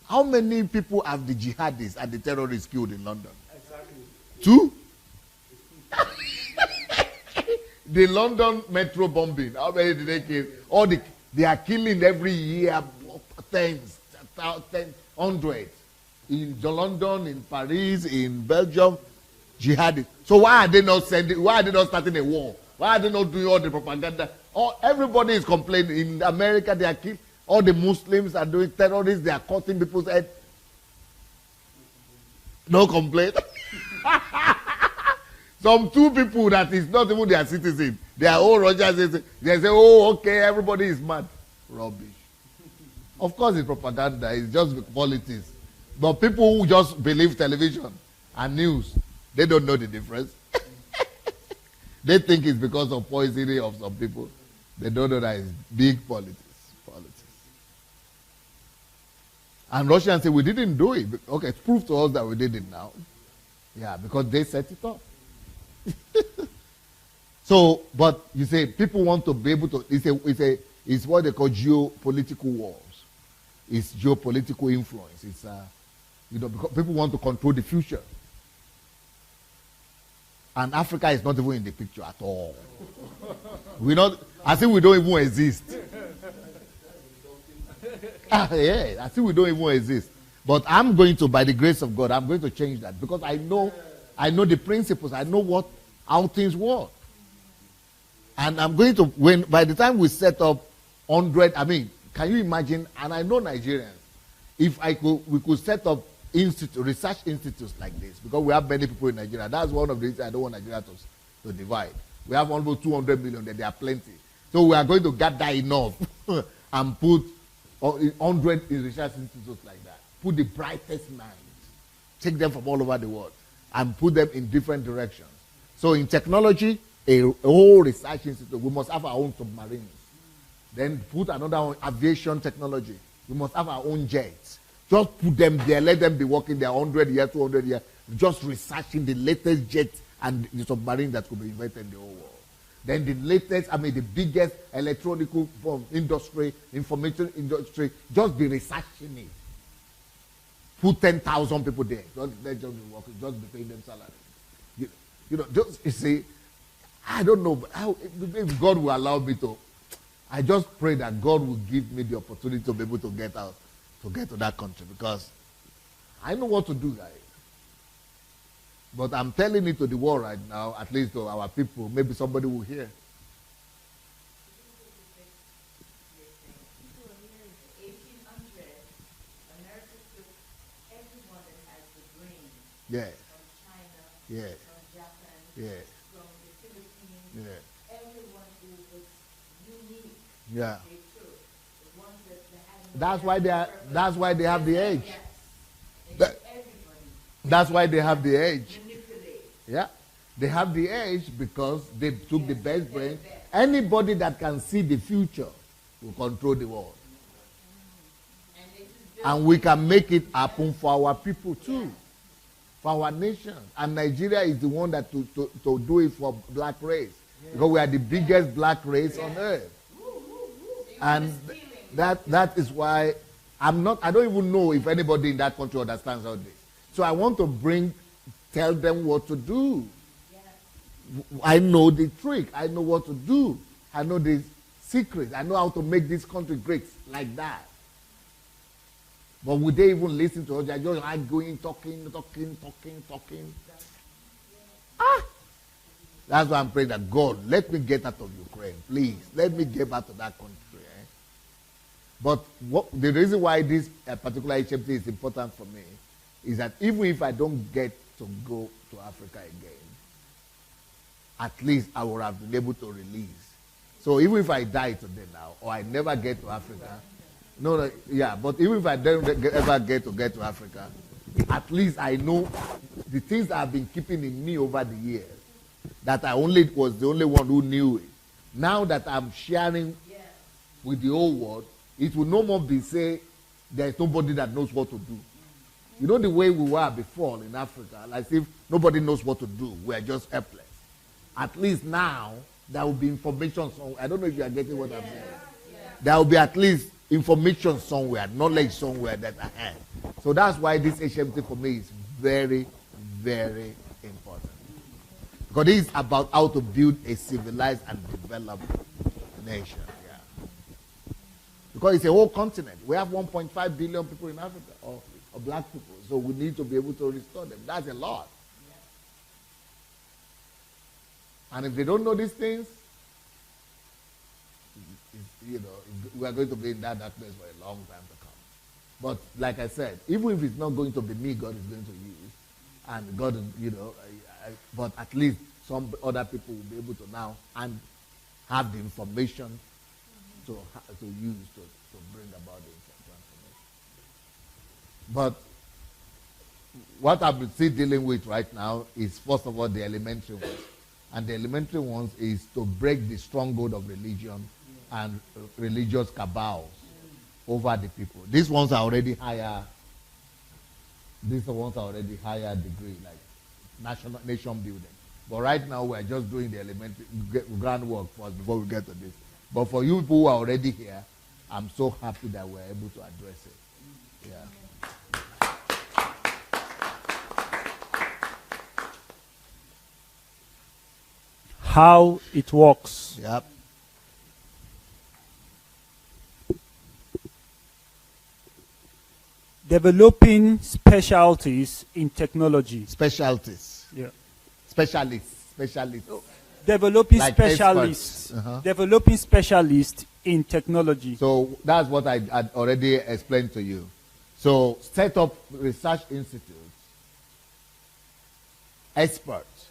How many people have the jihadists and the terrorists killed in London? Exactly. 2? The London metro bombing. How many did they kill? They are killing every year tens, hundreds. In London, in Paris, in Belgium, jihadists. So why are they not starting a war? Why are they not doing all the propaganda? Everybody is complaining. In America, they are killing. All the Muslims are doing terrorists. They are cutting people's heads. No complaint. Some 2 people that is not even their citizen. They are all Rogers. They say, oh, okay, everybody is mad. Rubbish. Of course it's propaganda, it's just politics. But people who just believe television and news, they don't know the difference. They think it's because of poisoning of some people. They don't know that it's big politics. And Russians say, we didn't do it. Okay, prove to us that we did it now. Yeah, because they set it up. So, but you say, people want to be able to, it's what they call geopolitical wars. It's geopolitical influence. It's, because people want to control the future. And Africa is not even in the picture at all. I think we don't even exist. Yeah, I think we don't even exist. But I'm going to, by the grace of God, I'm going to change that because I know the principles. I know how things work. And I'm going to, by the time we set up 100, can you imagine? And I know Nigerians, if we could set up research institutes like this, because we have many people in Nigeria. That's one of the reasons I don't want Nigeria to divide. We have almost 200 million, there are plenty. So we are going to gather enough and put 100 research institutes like that. Put the brightest minds, take them from all over the world, and put them in different directions. So in technology, a whole research institute, we must have our own submarines. Then put another on aviation technology. We must have our own jets. Just put them there, let them be working there 100 years, 200 years, just researching the latest jets and the submarine that could be invented in the whole world. Then the latest, the biggest electronic industry, information industry, just be researching it. Put 10,000 people there. Let just be working, just be paying them salary. You see, I don't know, but if God will allow me to, I just pray that God will give me the opportunity to be able to get out, to get to that country, because I know what to do, guys. But I'm telling it to the world right now, at least to our people. Maybe somebody will hear. Yeah. From China, Yeah. from Japan, Yeah. from the Philippines, Yeah. everyone who was unique. Yeah. They took the ones that they had. That's why they have the edge. Yes. And That- everybody That's why they have the edge. manipulate. Yeah. They have the edge because they took the best brain. Anybody that can see the future will control the world. And they just built And we can make it happen for our people too. For our nation. And Nigeria is the one that to do it for black race. Because we are the biggest black race on earth. And that is why I don't even know if anybody in that country understands all this. So I want to tell them what to do. I know the trick. I know what to do. I know the secrets. I know how to make this country great like that. But would they even listen to us? They're just like going, talking. That's why I'm praying that God, let me get out of Ukraine, please. Let me get back to that country. But the reason why this particular HMT is important for me is that even if I don't get to go to Africa again, at least I would have been able to release. So even if I die today now, or I never get to Africa, but even if I don't ever get to Africa, at least I know the things that have been keeping in me over the years, that I was the only one who knew it. Now that I'm sharing with the whole world, it will no more be say there's nobody that knows what to do. You know the way we were before in Africa, like if nobody knows what to do, we are just helpless. At least now, there will be information somewhere. I don't know if you are getting what I'm saying. There will be at least information somewhere, knowledge somewhere that I have. So that's why this HMT for me is very, very important. Because it's about how to build a civilized and developed nation. Because it's a whole continent. We have 1.5 billion people in Africa, or black people. So we need to be able to restore them. That's a lot. And if they don't know these things, we are going to be in that darkness for a long time to come. But like I said, even if it's not going to be me God is going to use, and God, but at least some other people will be able to now and have the information to use to bring about the transformation. But what I'm still dealing with right now is, first of all, the elementary ones. And the elementary ones is to break the stronghold of religion and religious cabals over the people. These ones are already higher. These ones are already higher degree, like nation building. But right now we're just doing the elementary groundwork first before we get to this. But for you people who are already here, I'm so happy that we're able to address it. Yeah. How it works. Yep. Developing specialties in technology. Specialties. Yeah. Specialists. Developing Like specialists. experts. Uh-huh. Developing specialists in technology. So that's what I had already explained to you. So set up research institutes, experts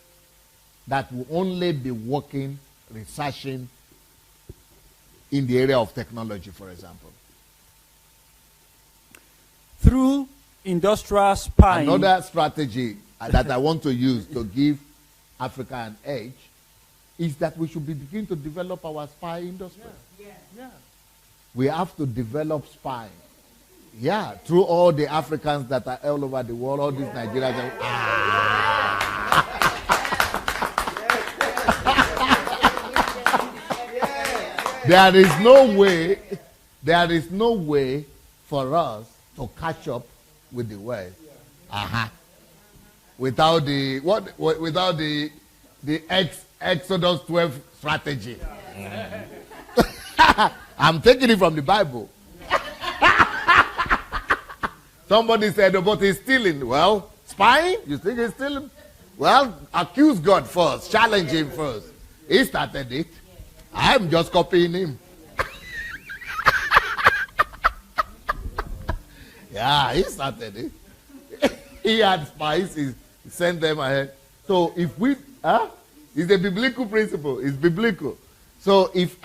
that will only be working, researching in the area of technology, for example. Through industrial spying. Another strategy that I want to use to give Africa an edge is that we should begin to develop our spy industry. Yeah. We have to develop spying. Yeah, through all the Africans that are all over the world, all these Nigerians. There is no way for us to catch up with the West. Without the Exodus 12 strategy. I'm taking it from the Bible. Somebody said, but he's stealing. Well, spying? You think he's stealing? Well, accuse God first. Challenge him first. He started it. I'm just copying him. Yeah, he started it. He had spies. He sent them ahead. So if we, it's a biblical principle. It's biblical. So if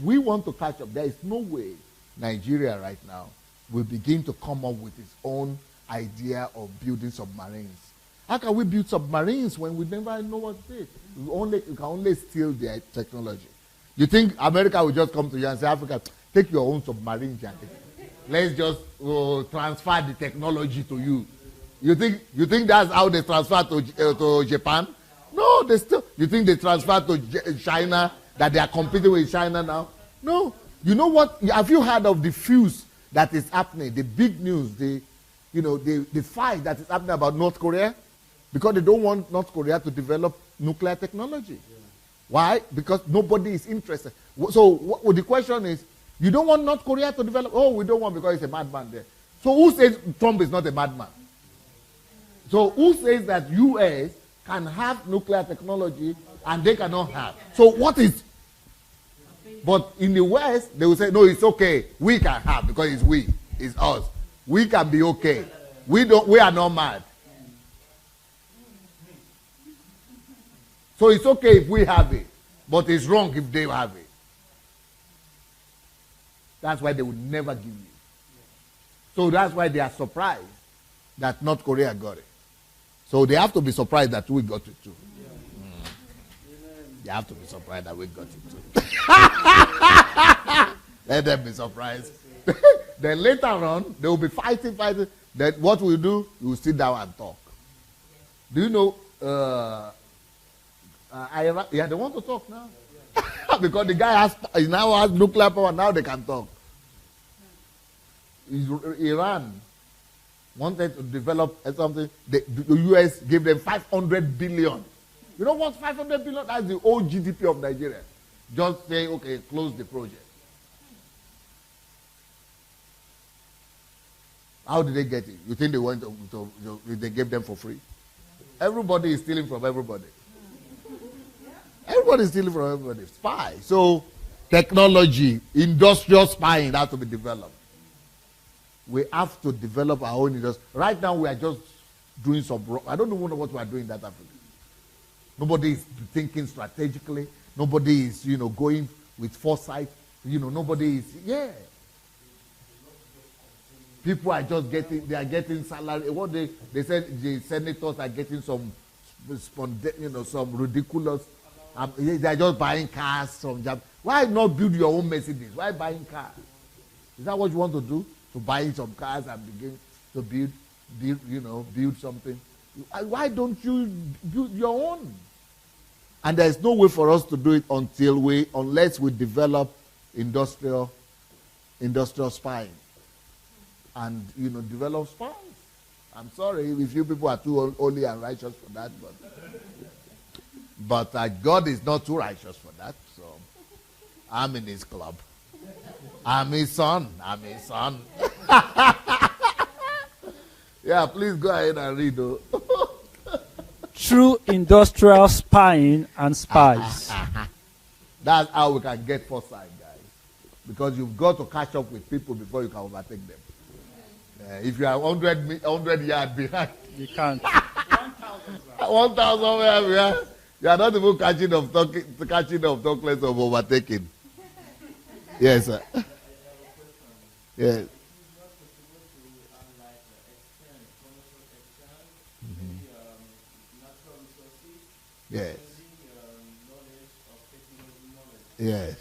we want to catch up, there is no way Nigeria right now will begin to come up with its own idea of building submarines. How can we build submarines when we never know what it is? We can only steal their technology. You think America will just come to you and say, Africa, take your own submarine jacket. Let's just transfer the technology to you. You think that's how they transfer to Japan? No, they still. You think they transfer to China, that they are competing with China now? No. You know what? Have you heard of the fuse that is happening? The big news, the fight that is happening about North Korea, because they don't want North Korea to develop nuclear technology. Yeah. Why? Because nobody is interested. So the question is, you don't want North Korea to develop? Oh, we don't want because he's a madman there. So who says Trump is not a madman? So who says that U.S. can have nuclear technology and they cannot have? So what is? But in the West, they will say, no, it's okay. We can have because it's we. It's us. We can be okay. We are not mad. So it's okay if we have it. But it's wrong if they have it. That's why they would never give you. So that's why they are surprised that North Korea got it. So they have to be surprised that we got it too. They have to be surprised that we got it too. Let them be surprised. Then later on, they will be fighting. Then what we'll do, we'll sit down and talk. Do you know, they want to talk now. Because the guy now has nuclear power, now they can talk. Iran wanted to develop something. The US gave them 500 billion. You know what 500 billion? That's the whole GDP of Nigeria. Just say, okay, close the project. How did they get it? You think they went they gave them for free? Everybody is stealing from everybody. Everybody is stealing from everybody. Spy. So technology, industrial spying has to be developed. We have to develop our own industry. Right now we are just doing some wrong. I don't even know what we are doing in that Africa. Nobody is thinking strategically. Nobody is, going with foresight. Nobody is, People are just they are getting salary. What they said, the senators are getting some, some ridiculous. They are just buying cars from Japan. Why not build your own Mercedes? Why buying cars? Is that what you want to do? To buy some cars and begin to build something? Why don't you build your own? And there is no way for us to do it unless we develop industrial spying. And develop spies. I'm sorry if you people are too holy and righteous for that, but God is not too righteous for that. So I'm in His club. I'm His son. Yeah, please go ahead and read. Through industrial spying and spies. That's how we can get foresight, guys. Because you've got to catch up with people before you can overtake them. If you are 100 yards behind, you can't. 1,000 yards behind, you are not even catching up talkless of overtaking. Yes, sir. Yes. Yes. Yes.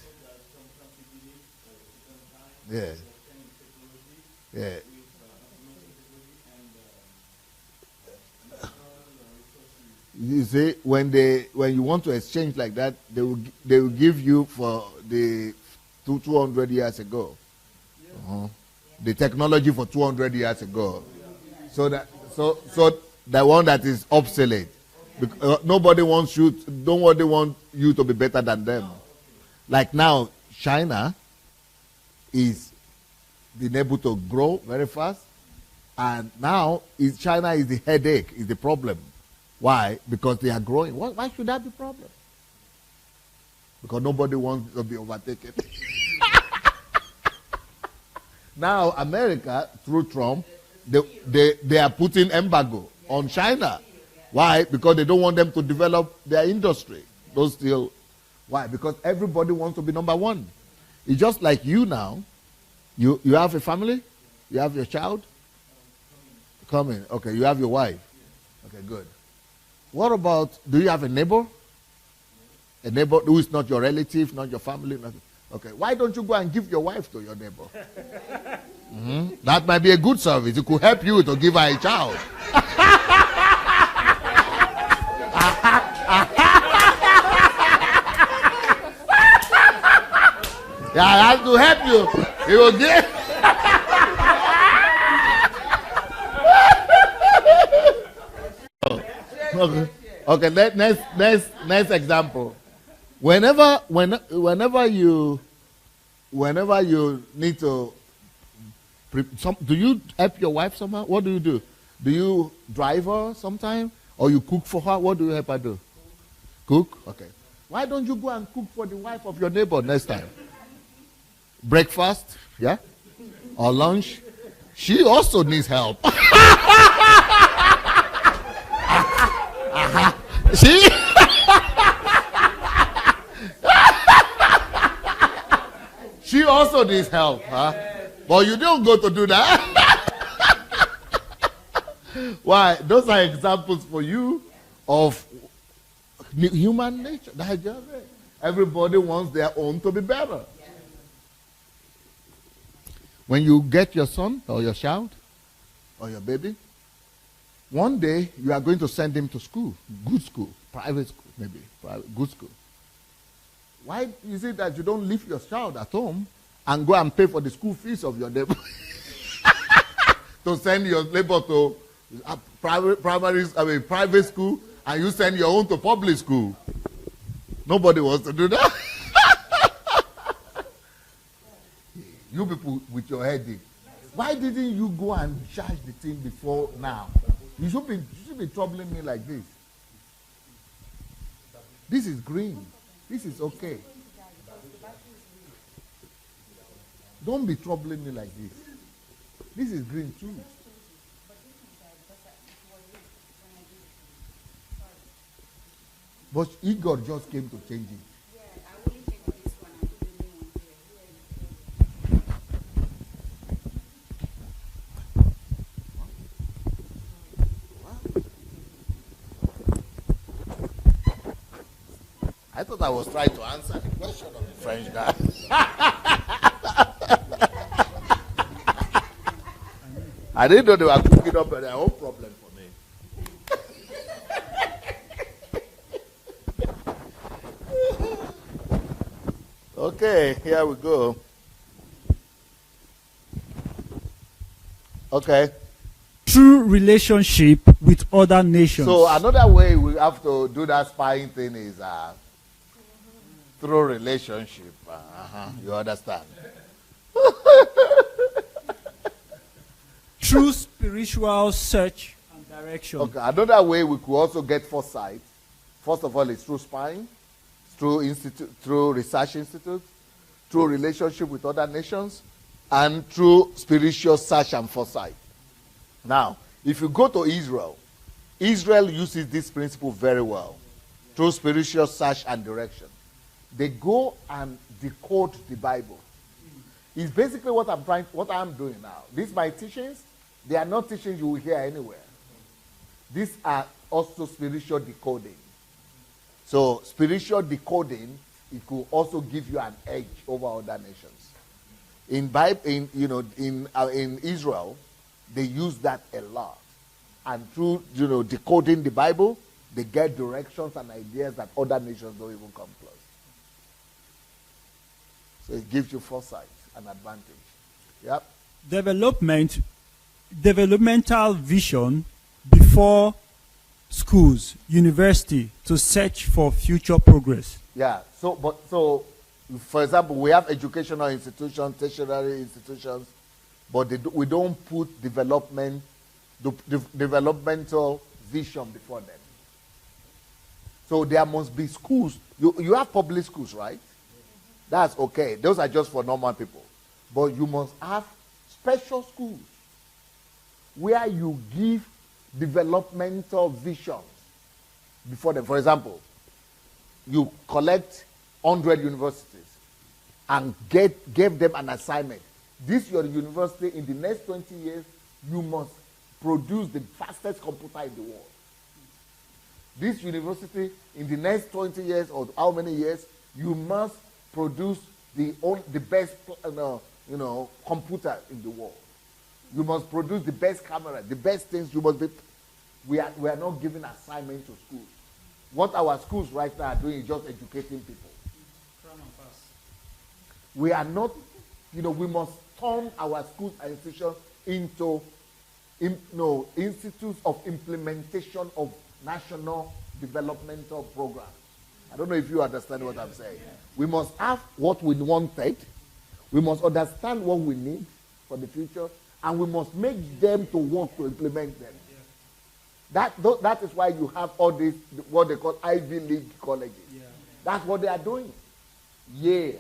Yes. Yes. You see, when you want to exchange like that, they will give you for the 200 years ago, the technology for 200 years ago, so the one that is obsolete. Because nobody wants you to be better than them. Like now, China is being able to grow very fast, and now China is the headache, is the problem. Why? Because they are growing. Why should that be a problem? Because nobody wants to be overtaken. Now, America, through Trump, they are putting embargo on China. Why? Because they don't want them to develop their industry. Why? Because everybody wants to be number one. It's just like you now. You have a family? You have your child? Coming. Okay, you have your wife. Okay, good. What about, do you have a neighbor? A neighbor who is not your relative, not your family? Nothing. Okay, why don't you go and give your wife to your neighbor? That might be a good service. It could help you to give her a child. Yeah, I have to help you. He will give. Okay. Next example. Whenever you need to, do you help your wife somehow? What do? Do you drive her sometime, or you cook for her? What do you help her do? Cook. Okay. Why don't you go and cook for the wife of your neighbor next time? Breakfast, yeah, or lunch. She also needs help. See? She also needs help, huh? But you don't go to do that. Why? Those are examples for you of human nature. That's just it. Everybody wants their own to be better. When you get your son or your child or your baby, one day you are going to send him to school, good school, private school, maybe, good school. Why is it that you don't leave your child at home and go and pay for the school fees of your neighbor? To send your neighbor to private school, and you send your own to public school. Nobody wants to do that. You people with your headache. Why didn't you go and charge the thing before now? You should be troubling me like this. This is green. This is okay. Don't be troubling me like this. This is green too. But Igor just came to change it. thought I was trying to answer the question of the French guy. I didn't know they were cooking up their own problem for me. Okay, here we go. Okay. True relationship with other nations. So another way we have to do that spying thing is through relationship. You understand? True spiritual search and direction. Okay. Another way we could also get foresight. First of all, is through spying, through research institutes, through relationship with other nations, and through spiritual search and foresight. Now, if you go to Israel, Israel uses this principle very well through spiritual search and direction. They go and decode the Bible. It's basically what I'm doing now. These my teachings, they are not teachings you will hear anywhere. These are also spiritual decoding. So spiritual decoding, it could also give you an edge over other nations. In Israel, they use that a lot. And through, decoding the Bible, they get directions and ideas that other nations don't even come close. So it gives you foresight and advantage. Yep. Developmental vision before schools, university, to search for future progress. Yeah. So, for example, we have educational institutions, tertiary institutions, but we don't put developmental vision before them. So there must be schools. You have public schools, right? That's okay. Those are just for normal people. But you must have special schools where you give developmental visions before them. For example, you collect 100 universities and gave them an assignment. This your university, in the next 20 years, you must produce the fastest computer in the world. This university, in the next 20 years or how many years, you must produce the best computer in the world. You must produce the best camera, the best things. You must be. We are not giving assignment to schools. What our schools right now are doing is just educating people. We are not, we must turn our schools and institutions into institutes of implementation of national developmental programs. I don't know if you understand what I'm saying. We must have what we wanted. We must understand what we need for the future, and we must make them to work to implement them. That is why you have all these, what they call Ivy League colleges. That's what they are doing. Yale,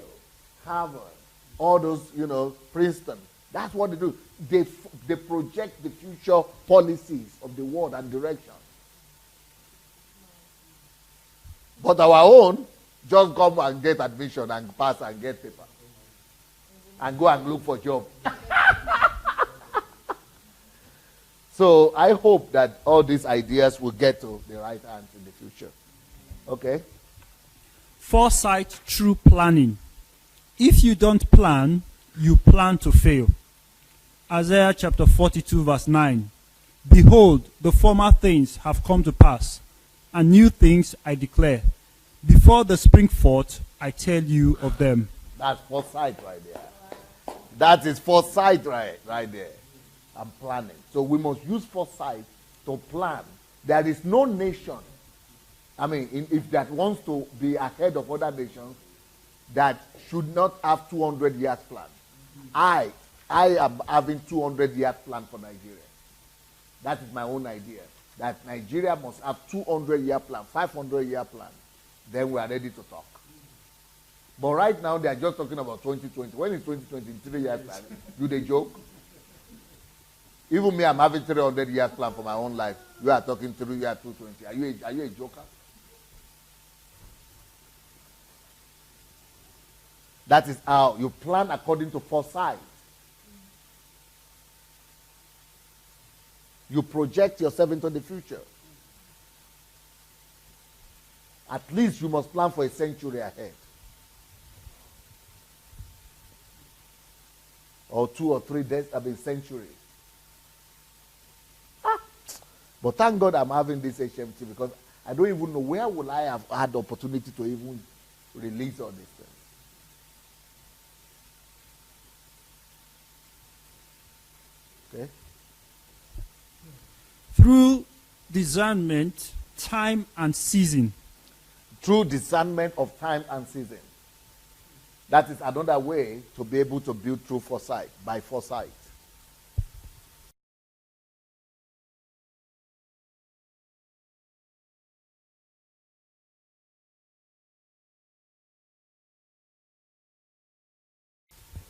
Harvard, all those, Princeton. That's what they do. They project the future policies of the world and direction. But our own, just come and get admission and pass and get paper. And go and look for a job. So I hope that all these ideas will get to the right hands in the future. Okay? Foresight through planning. If you don't plan, you plan to fail. Isaiah chapter 42 verse 9. Behold, the former things have come to pass, and new things I declare. Before the spring forth, I tell you of them. That's foresight right there. That is foresight right there. And planning. So we must use foresight to plan. There is no nation, if that wants to be ahead of other nations, that should not have 200 years plan. I am having 200 years plan for Nigeria. That is my own idea. That Nigeria must have 200-year plan, 500-year plan. Then we are ready to talk. But right now, they are just talking about 2020. When is 2023 years plan? Do they joke? Even me, I'm having 300 years plan for my own life. You are talking 3 years, 220. Are you a joker? That is how you plan according to foresight. You project yourself into the future. At least you must plan for a century ahead. Or 2 or 3 days, centuries. But thank God I'm having this HMT, because I don't even know where will I have had the opportunity to even release all these things. Okay? Through discernment, time, and season. Through discernment of time and season. That is another way to be able to build through foresight, by foresight.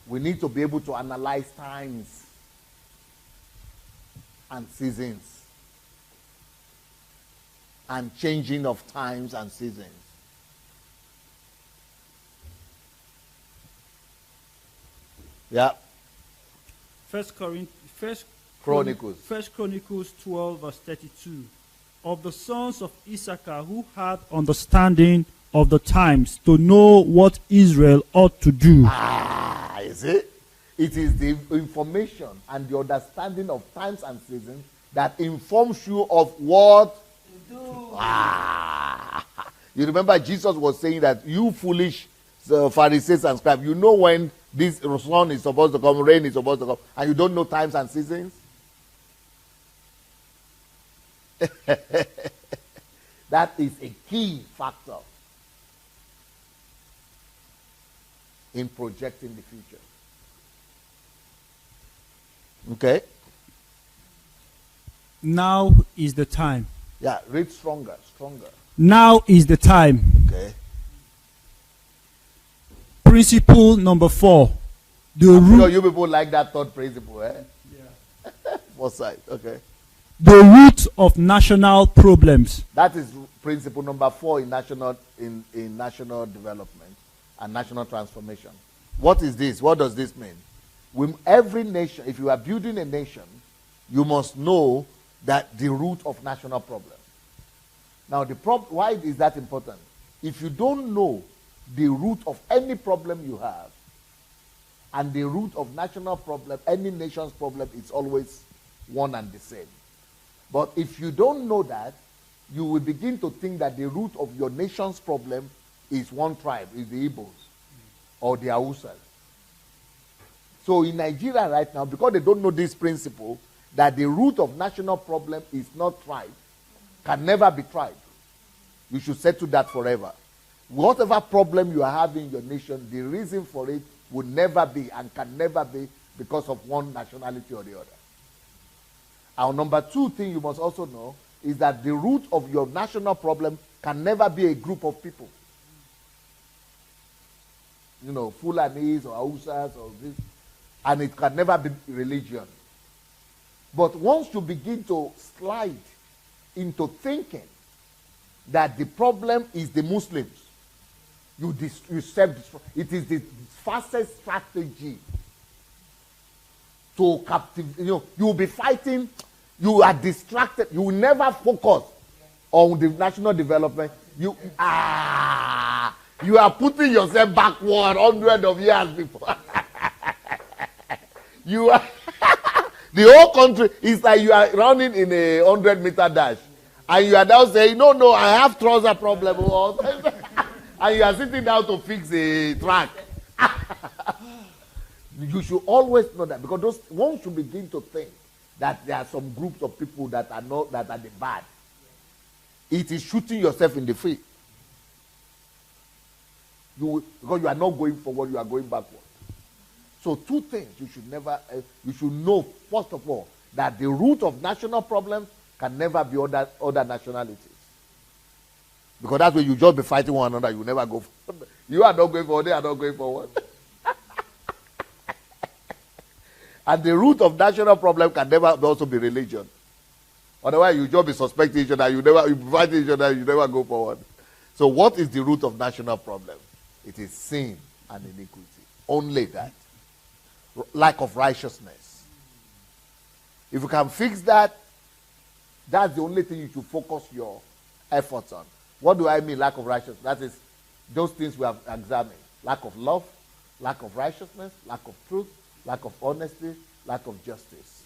We need to be able to analyze times and seasons, and changing of times and seasons. Yeah. First Chronicles. 1 Chronicles 12 verse 32. Of the sons of Issachar who had understanding of the times to know what Israel ought to do. You see? It is the information and the understanding of times and seasons that informs you of what to do. You remember Jesus was saying that you foolish Pharisees and scribes, you know when this sun is supposed to come, rain is supposed to come, and you don't know times and seasons? That is a key factor in projecting the future. Okay? Now is the time. Yeah, read stronger. Now is the time. Okay. Principle number 4. The I'm sure root, you people like that third principle, eh? Yeah. Foresight, okay. The root of national problems. That is principle number 4 in national development and national transformation. What is this? What does this mean? Every nation, if you are building a nation, you must know that the root of national problem. Now, why is that important? If you don't know the root of any problem you have, and the root of national problem, any nation's problem is always one and the same. But if you don't know that, you will begin to think that the root of your nation's problem is one tribe, is the Igbos or the Hausas. So in Nigeria right now, because they don't know this principle, that the root of national problem is not tribe, can never be tribe. You should settle that forever. Whatever problem you are having in your nation, the reason for it would never be and can never be because of one nationality or the other. Our number 2 thing you must also know is that the root of your national problem can never be a group of people. You know, Fulanis or Hausas or this. And it can never be religion. But once you begin to slide into thinking that the problem is the Muslims, you self-destroy. It is the fastest strategy to captivate. You will be fighting. You are distracted. You will never focus on the national development. You are putting yourself backward hundreds of years before. You are the whole country is like you are running in a 100-meter dash, and you are now saying, "No, I have trouser problem," and you are sitting down to fix a track. You should always know that, because once you begin to think that there are some groups of people that are the bad, it is shooting yourself in the feet. Because you are not going forward, you are going backward. So 2 things you should know, first of all, that the root of national problems can never be other nationalities. Because that's when you just be fighting one another, you never go forward. You are not going forward, they are not going forward. And the root of national problem can never also be religion. Otherwise, you just be suspecting each other, you be fighting each other, you never go forward. So what is the root of national problem? It is sin and iniquity. Only that. Lack of righteousness. If you can fix that, that's the only thing you should focus your efforts on. What do I mean, lack of righteousness? That is those things we have examined. Lack of love, lack of righteousness, lack of truth, lack of honesty, lack of justice.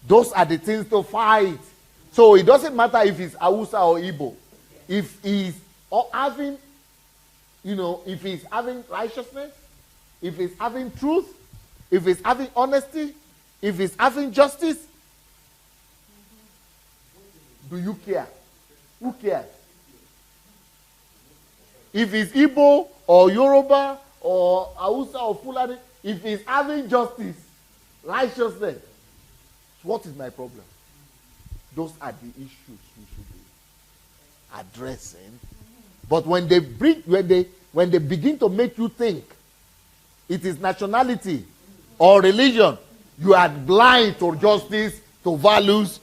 Those are the things to fight. So it doesn't matter if it's Hausa or Igbo. If he's having, if he's having righteousness, if he's having truth, if he's having honesty, if he's having justice, do you care? Who cares? If it's Igbo or Yoruba or Hausa or Fulani, if he's having justice, righteousness, what is my problem? Those are the issues we should be addressing. But when they begin to make you think it is nationality or religion, you are blind to justice, to values,